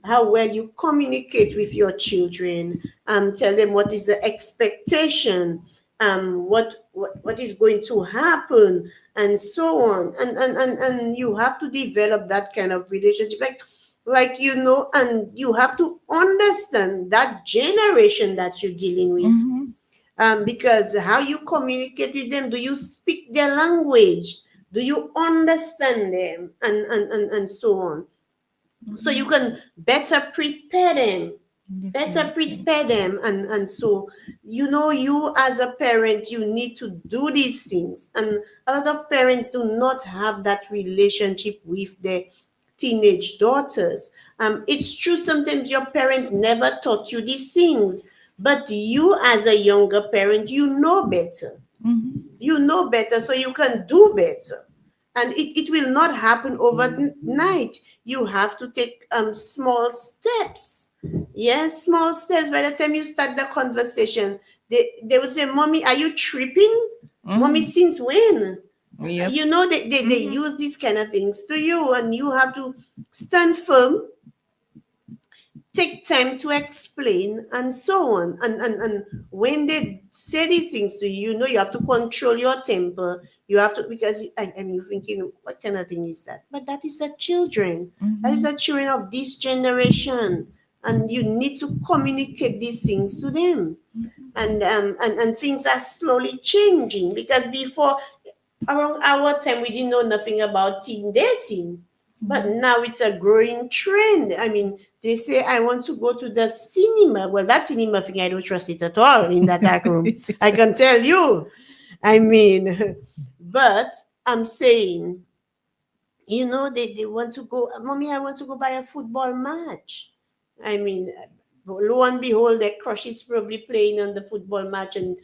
How well you communicate with your children, tell them what is the expectation, what is going to happen, and so on. And you have to develop that kind of relationship, and you have to understand that generation that you're dealing with, because how you communicate with them, do you speak their language, do you understand them, and so on, so you can better Definitely. prepare them, and so you as a parent, you need to do these things. And a lot of parents do not have that relationship with their teenage daughters. It's true, sometimes your parents never taught you these things, but you as a younger parent, you know better, so you can do better. And it will not happen overnight. You have to take small steps. Yes, small steps. By the time you start the conversation, they will say, Mommy, are you tripping? Mommy, since when? Yep. They use these kind of things to you, and you have to stand firm take time to explain and so on. And when they say these things to you, you know you have to control your temper. You have to, because and you're thinking, what kind of thing is that? But that is the children. That is Mm-hmm. the children of this generation. And you need to communicate these things to them. And things are slowly changing, because before, around our time, we didn't know nothing about teen dating. But Mm-hmm. now it's a growing trend. I mean, they say, I want to go to the cinema. Well, that cinema thing, I don't trust it at all in that dark room. I can tell you. I mean, but I'm saying, they want to go, Mommy, I want to go buy a football match. I mean, lo and behold, their crush is probably playing on the football match, and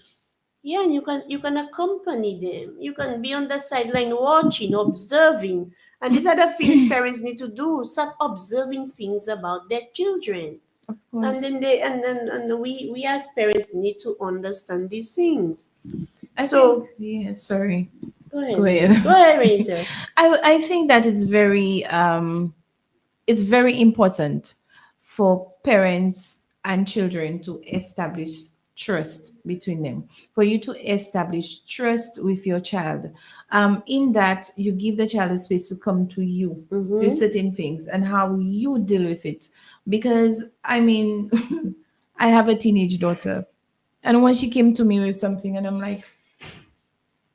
yeah, and you can accompany them. You can be on the sideline watching, observing. And these are the things parents need to do. Start observing things about their children. Of And course. then we as parents need to understand these things. I think, So yeah, sorry. go ahead, Go Renita. ahead. Go ahead, Renita. I think that it's very important for parents and children to establish trust between them, for you to establish trust with your child, in that you give the child a space to come to you with Mm-hmm. certain things and how you deal with it. Because I mean, I have a teenage daughter, and when she came to me with something, and I'm like,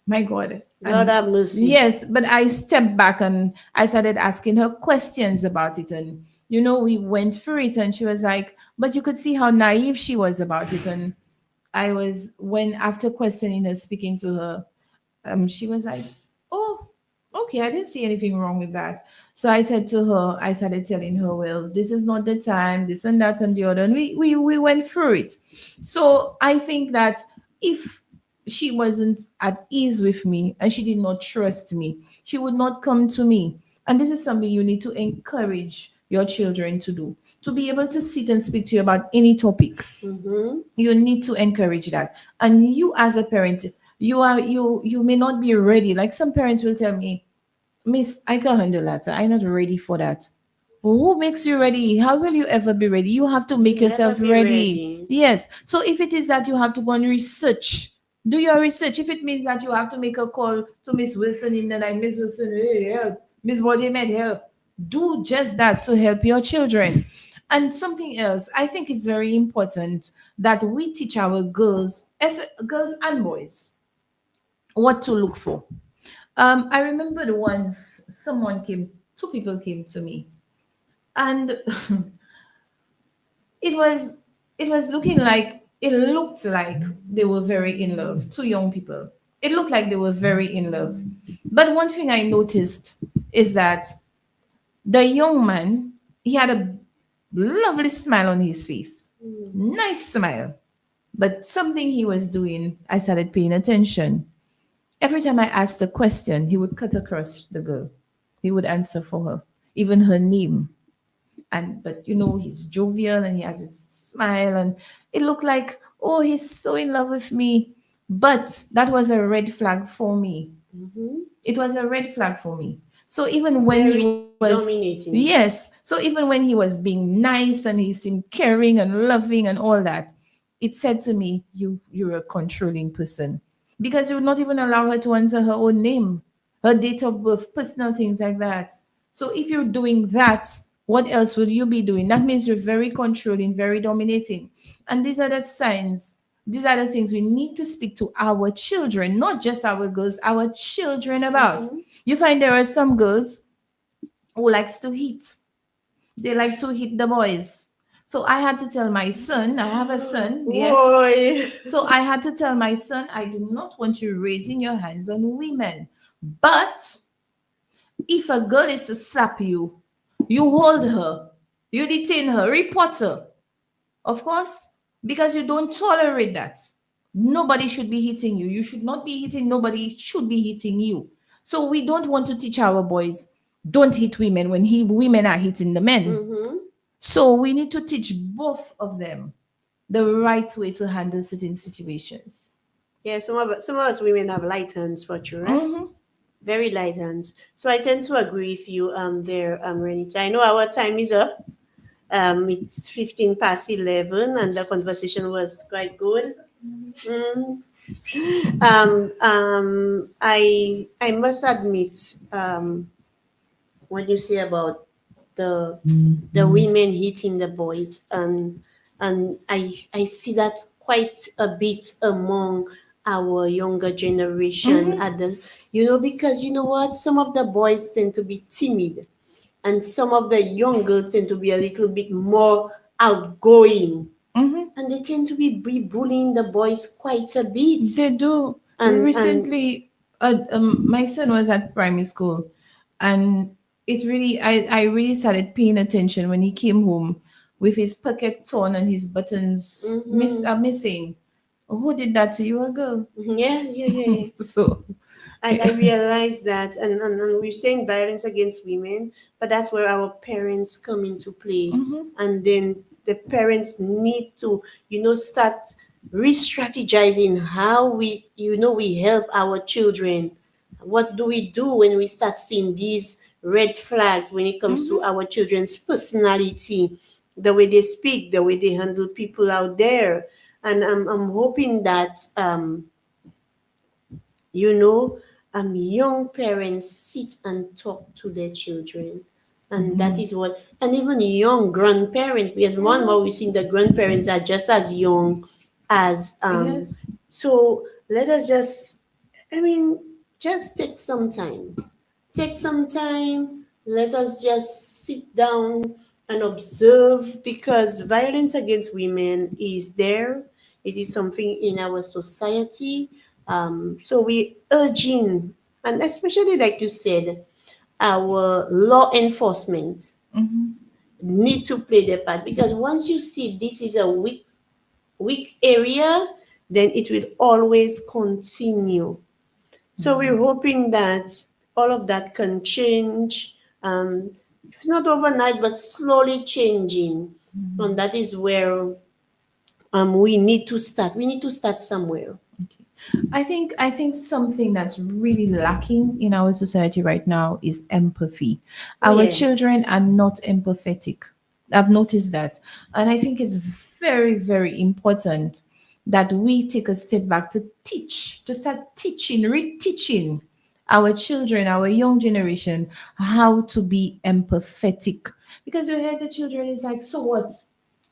my God. God And have mercy. yes, but I stepped back and I started asking her questions about it. And, we went through it, and she was like, but you could see how naive she was about it. And when after questioning her, speaking to her, she was like, "Oh, okay, I didn't see anything wrong with that." So I said to her, I started telling her, "Well, this is not the time, this and that and the other," and we went through it. So I think that if she wasn't at ease with me and she did not trust me, she would not come to me. And this is something you need to encourage your children to do. To be able to sit and speak to you about any topic, Mm-hmm. you need to encourage that. And you as a parent, you may not be ready. Like some parents will tell me, Miss, I can't handle that, I'm not ready for that. Who makes you ready? How will you ever be ready? You have to make Never yourself be ready. ready. Yes. So if it is that you have to go and research, do your research. If it means that you have to make a call to Miss Wilson in the night, Miss Wilson, hey, help, Miss Bodyman, help, do just that to help your children. And something else, I think it's very important that we teach our girls, as girls and boys, what to look for. I remember the once two people came to me, and it was it looked like they were very in love. Two young people. It looked like they were very in love. But one thing I noticed is that the young man, he had a lovely smile on his face, nice smile. But something he was doing, I started paying attention. Every time I asked a question, he would cut across the girl. He would answer for her, even her name. And but he's jovial and he has his smile, and it looked like, oh, he's so in love with me. But that was a red flag for me. Mm-hmm. It was a red flag for me. So even when he Very was, dominating. yes, so even when he was being nice and he seemed caring and loving and all that, it said to me, you're a controlling person, because you would not even allow her to answer her own name, her date of birth, personal things like that. So if you're doing that, what else would you be doing? That means you're very controlling, very dominating. And these are the signs, these are the things we need to speak to our children, not just our girls, our children about. Mm-hmm. You find there are some girls who likes to hit. They like to hit the boys. So I had to tell my son, I have a son, yes. Boy. So I had to tell my son, I do not want you raising your hands on women. But if a girl is to slap you, you hold her, you detain her, report her. Of course, because you don't tolerate that. Nobody should be hitting you. You should not be hitting, nobody should be hitting you. So we don't want to teach our boys, don't hit women when women are hitting the men. Mm-hmm. So we need to teach both of them the right way to handle certain situations. Yeah, some of us women have light hands for sure, right? Hmm. Very light hands. So I tend to agree with you there, Renita. I know our time is up. It's 15 past 11, and the conversation was quite good. Mm. I must admit, what you say about the women hitting the boys, and I see that quite a bit among our younger generation Mm-hmm. at the, because you know what, some of the boys tend to be timid, and some of the young girls tend to be a little bit more outgoing, Mm-hmm. and they tend to be bullying the boys quite a bit. They do. And Recently, my son was at primary school, and it really, I really started paying attention when he came home with his pocket torn and his buttons mhm, missing. Who did that to you, a girl? yeah, yeah, yeah, yeah. So, I realize that, and we're saying violence against women, but that's where our parents come into play. mhm, And then the parents need to, start re-strategizing how we help our children. What do we do when we start seeing these red flags when it comes to mhm, our children's personality, the way they speak, the way they handle people out there? And I'm hoping that you know, young parents sit and talk to their children. And that mhm, is what, and even young grandparents, because more and mhm. more we've seen the grandparents are just as young as, Yes. so let us just, I mean, just take some time. Take some time. Let us just sit down and observe, because violence against women is there. It is something in our society. So we urging, and especially like you said, our law enforcement Mhm, need to play their part, because once you see this is a weak area, then it will always continue. So we're hoping that all of that can change, if not overnight, but slowly changing. And that is where we need to start. We need to start somewhere. okay. I think something that's really lacking in our society right now is empathy. Oh Our yeah. children are not empathetic. I've noticed that. And I think it's very, very important that we take a step back to teach, to start teaching, reteaching our children, our young generation, how to be empathetic. Because you hear the children is like, so what?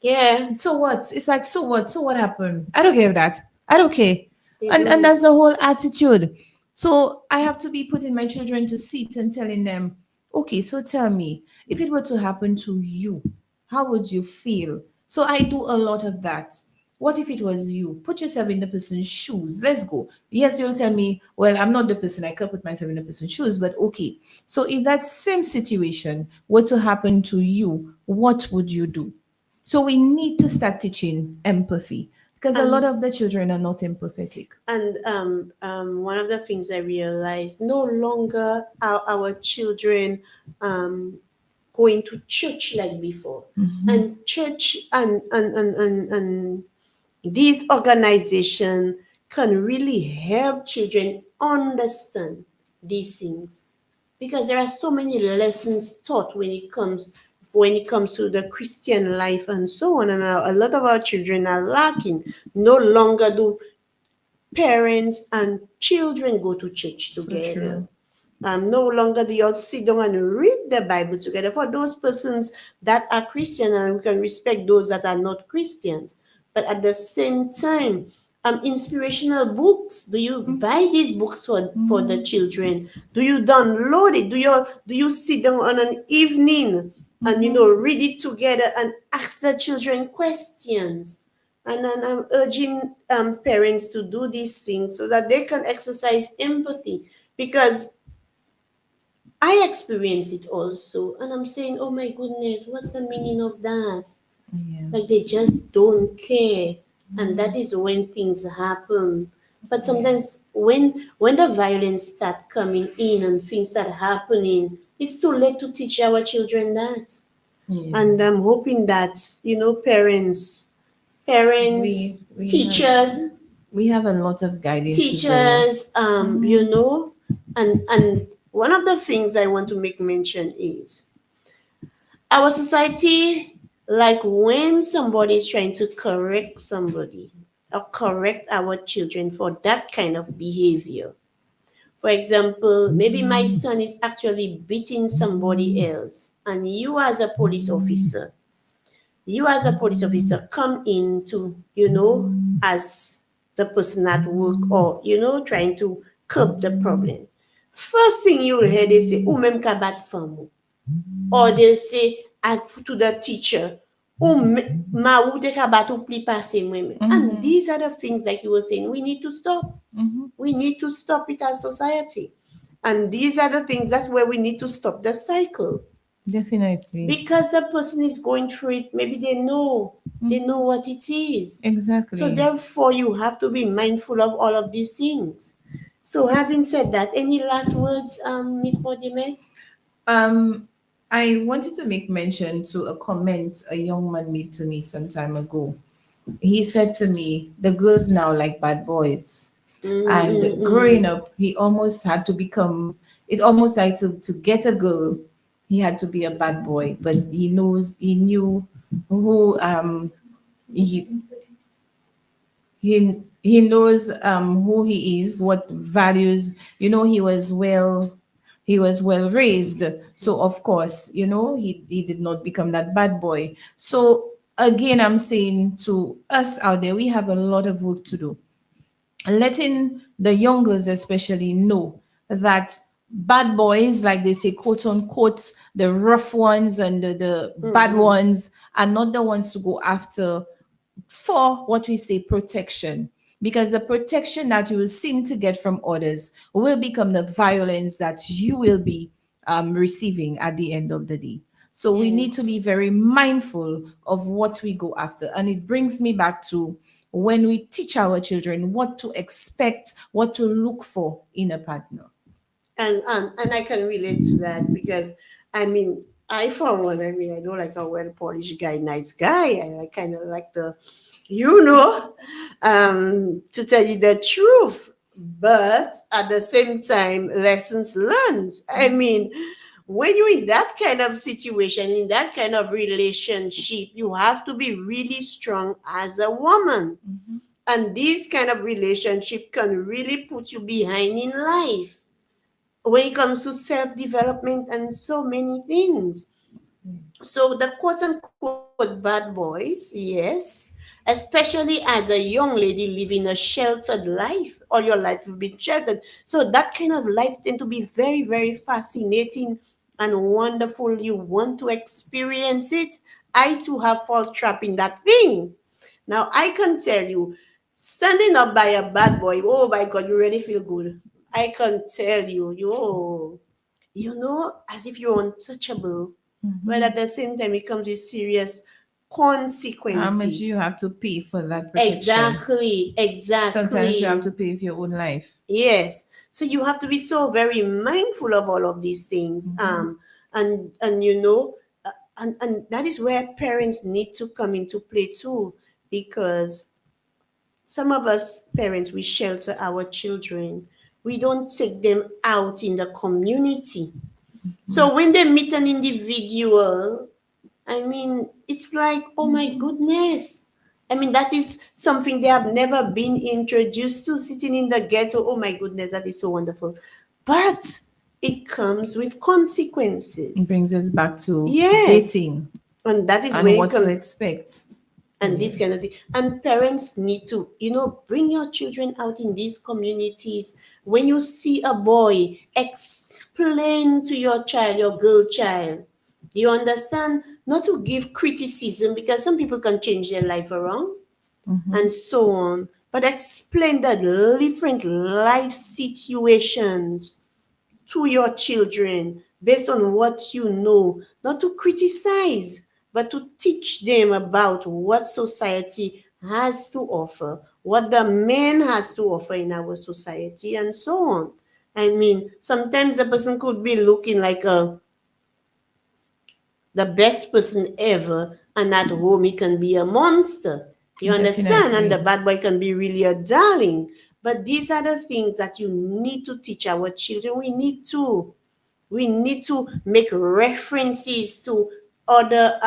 Yeah, So what? It's like, so what? So what happened? I don't care that. I don't care. they And do. that's the whole attitude. So I have to be putting my children to seat and telling them, okay, so tell me, if it were to happen to you, how would you feel? So I do a lot of that. What if it was you? Put yourself in the person's shoes. Let's go. Yes, you'll tell me, well, I'm not the person. I can't put myself in the person's shoes, but okay. So if that same situation were to happen to you, what would you do? So we need to start teaching empathy because a lot And of the children are not empathetic. one of the things I realized, no longer are our children um, going to church like before. Mhm. And church and these organizations can really help children understand these things, because there are so many lessons taught when it comes to the Christian life and so on, and a lot of our children are lacking. No longer do parents and children go to church So together. true. No longer do you all sit down and read the Bible together. For those persons that are Christian, and we can respect those that are not Christians. But at the same time, inspirational books. Do you buy these books for the Mhm. children? Do you download it? Do you sit down on an evening and Mhm. read it together and ask the children questions? And then I'm urging parents to do these things so that they can exercise empathy, because I experienced it also, and I'm saying, oh my goodness, what's the meaning of that? Yeah. Like they just don't care, and that Mhm. is when things happen. But Yeah. sometimes when the violence start coming in and things start happening, it's too late to teach our children that. Yeah. And I'm hoping that parents, We have teachers, a lot of guiding to do. teachers, Mhm. and one of the things I want to make mention is our society. Like when somebody is trying to correct somebody or correct our children for that kind of behavior. For example, maybe my son is actually beating somebody else, and you as a police officer come in to, as the person at work, or, trying to curb the problem. First thing you'll hear, they say, ou même ka bat femme. Or they'll say, as to the teacher, ma ou de ka bat ou pli pase mwen. And these are the things like you were saying, we need to stop. We need to stop it as society. And these are the things, that's where we need to stop the cycle. Definitely. Because the person is going through it, maybe they know what it is. Exactly. So therefore, you have to be mindful of all of these things. So having said that, any last words, Miss Podimet? Um, I wanted to make mention to a comment a young man made to me some time ago. He said to me, "The girls now like bad boys." And growing up, he almost had to become, it's almost like to get a girl, he had to be a bad boy. But he knew who he he knows who he is, what values, he was well raised. So of course, he did not become that bad boy. So again, I'm saying to us out there, we have a lot of work to do, letting the young girls especially know that bad boys, like they say, quote unquote, the rough ones and the bad ones, are not the ones to go after for what we say protection, because the protection that you will seem to get from others will become the violence that you will be receiving at the end of the day. So we need to be very mindful of what we go after. And it brings me back to when we teach our children what to expect, what to look for in a partner. And I can relate to that because I mean, I for one, I mean, I don't like a well polished guy, nice guy. I kind of like the, to tell you the truth. But at the same time, lessons learned. I mean, when you're in that kind of situation, in that kind of relationship, you have to be really strong as a woman. And this kind of relationship can really put you behind in life when it comes to self-development and so many things. So the quote-unquote bad boys, yes, especially as a young lady living a sheltered life, all your life you've been sheltered. So that kind of life tend to be very, very fascinating and wonderful. You want to experience it. I too have fall trap in that thing. Now I can tell you, standing up by a bad boy, oh my God, you really feel good. I can tell you, as if you're untouchable, but at the same time, it comes with serious How much you consequences. have to pay for that protection? Exactly, Sometimes you have exactly. to pay with your own life. Yes. So you have to be so very mindful of all of these things. And and that is where parents need to come into play too, because some of us parents, we shelter our children. We don't take them out in the community. So when they meet an individual, I mean, it's like, oh my goodness. I mean, that is something they have never been introduced to, sitting in the ghetto. Oh my goodness, that is so wonderful. But it comes with It consequences. brings us back to Yes. dating And that is and where it what to comes, expect. and this kind of thing. And parents need to, bring your children out in these communities. When you see a boy, explain to your child, your girl child. You understand? Not to give criticism, because some people can change their life around and so on. But explain the different life situations to your children based on what you know, not to criticize, but to teach them about what society has to offer, what the man has to offer in our society, and so on. I mean, sometimes a person could be looking like the best person ever, and at home he can be a monster. You understand? And the Definitely. bad boy can be really a darling. But these are the things that you need to teach our children. We need to make references to other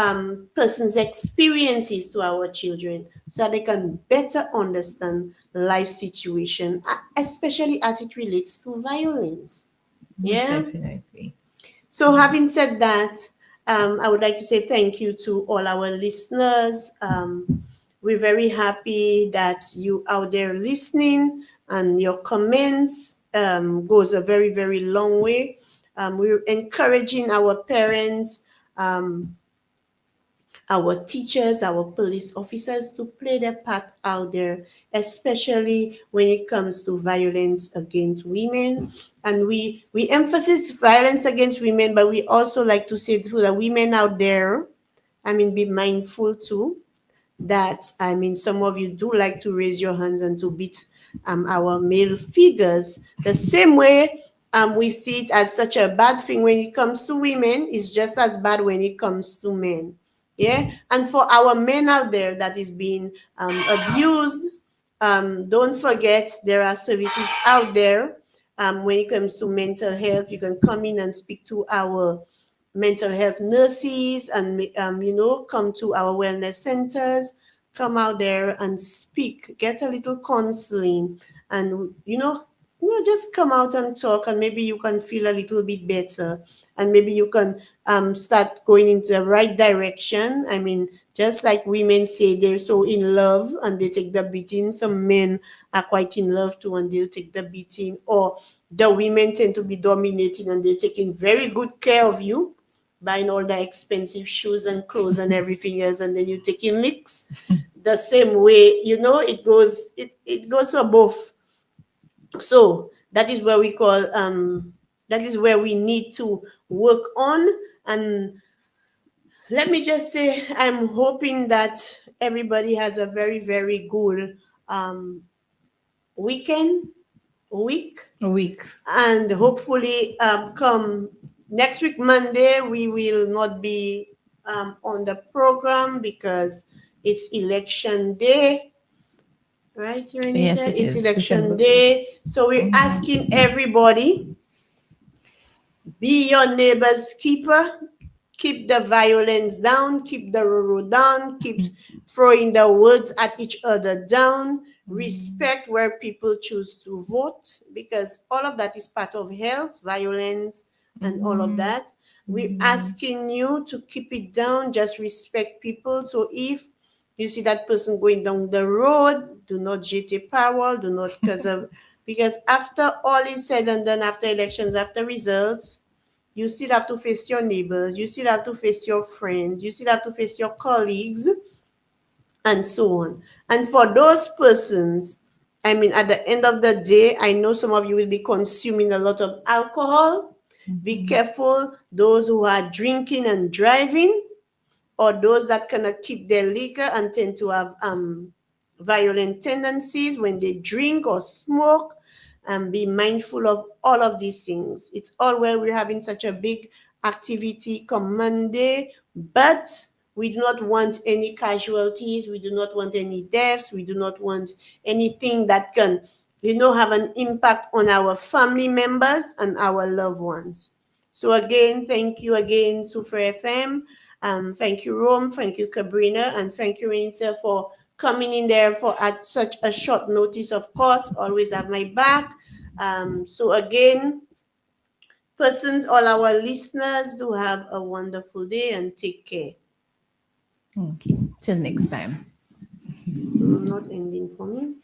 person's experiences to our children so that they can better understand life situation, especially as it relates to violence. Most Yeah. definitely. So, having Yes. said that, I would like to say thank you to all our listeners. We're very happy that you out there listening, and your comments goes a very, very long way. We're encouraging our parents, um, our teachers, our police officers to play their part out there, especially when it comes to violence against women. And we emphasize violence against women, but we also like to say to the women out there, I mean, be mindful too that, I mean, some of you do like to raise your hands and to beat our male figures. The same way we see it as such a bad thing when it comes to women, it's just as bad when it comes to men. Yeah, and for our men out there that is being abused, don't forget there are services out there. When it comes to mental health, you can come in and speak to our mental health nurses, and come to our wellness centers, come out there and speak, get a little counseling, and just come out and talk, and maybe you can feel a little bit better, and maybe you can start going into the right direction. I mean, just like women say they're so in love and they take the beating, some men are quite in love too and they'll take the beating, or the women tend to be dominating and they're taking very good care of you, buying all the expensive shoes and clothes and everything else, and then you're taking licks. The same way, it goes for both. So that is where we call that is where we need to work on. And let me just say, I'm hoping that everybody has a very, very good weekend, week, A week. and hopefully come next week Monday we will not be on the program because it's election day, right, Yes, Renita? it It's is election December 1st. day, so we're Mhm. asking everybody, be your neighbor's keeper. Keep the violence down, keep the roro down, keep throwing the words at each other down, respect where people choose to vote, because all of that is part of health, violence, and all of Mhm. that. We're Mhm. asking you to keep it down, just respect people. So if you see that person going down the road, do not jeter parole, do not because after all is said and done, after elections, after results, you still have to face your neighbors, you still have to face your friends, you still have to face your colleagues, and so on. And for those persons, I mean, at the end of the day, I know some of you will be consuming a lot of alcohol. Be Mhm. careful, those who are drinking and driving, or those that cannot keep their liquor and tend to have violent tendencies when they drink or smoke, and be mindful of all of these things. It's all well we're having such a big activity come Monday, but we do not want any casualties, we do not want any deaths, we do not want anything that can have an impact on our family members and our loved ones. So again, thank you again, Super FM. Thank you, Rome. Thank you, Cabrina. And thank you, Renita, for coming in there for at such a short notice, of course. Always have my back. So again, persons, all our listeners, do have a wonderful day and take care. Okay. Till next time. Not ending for me.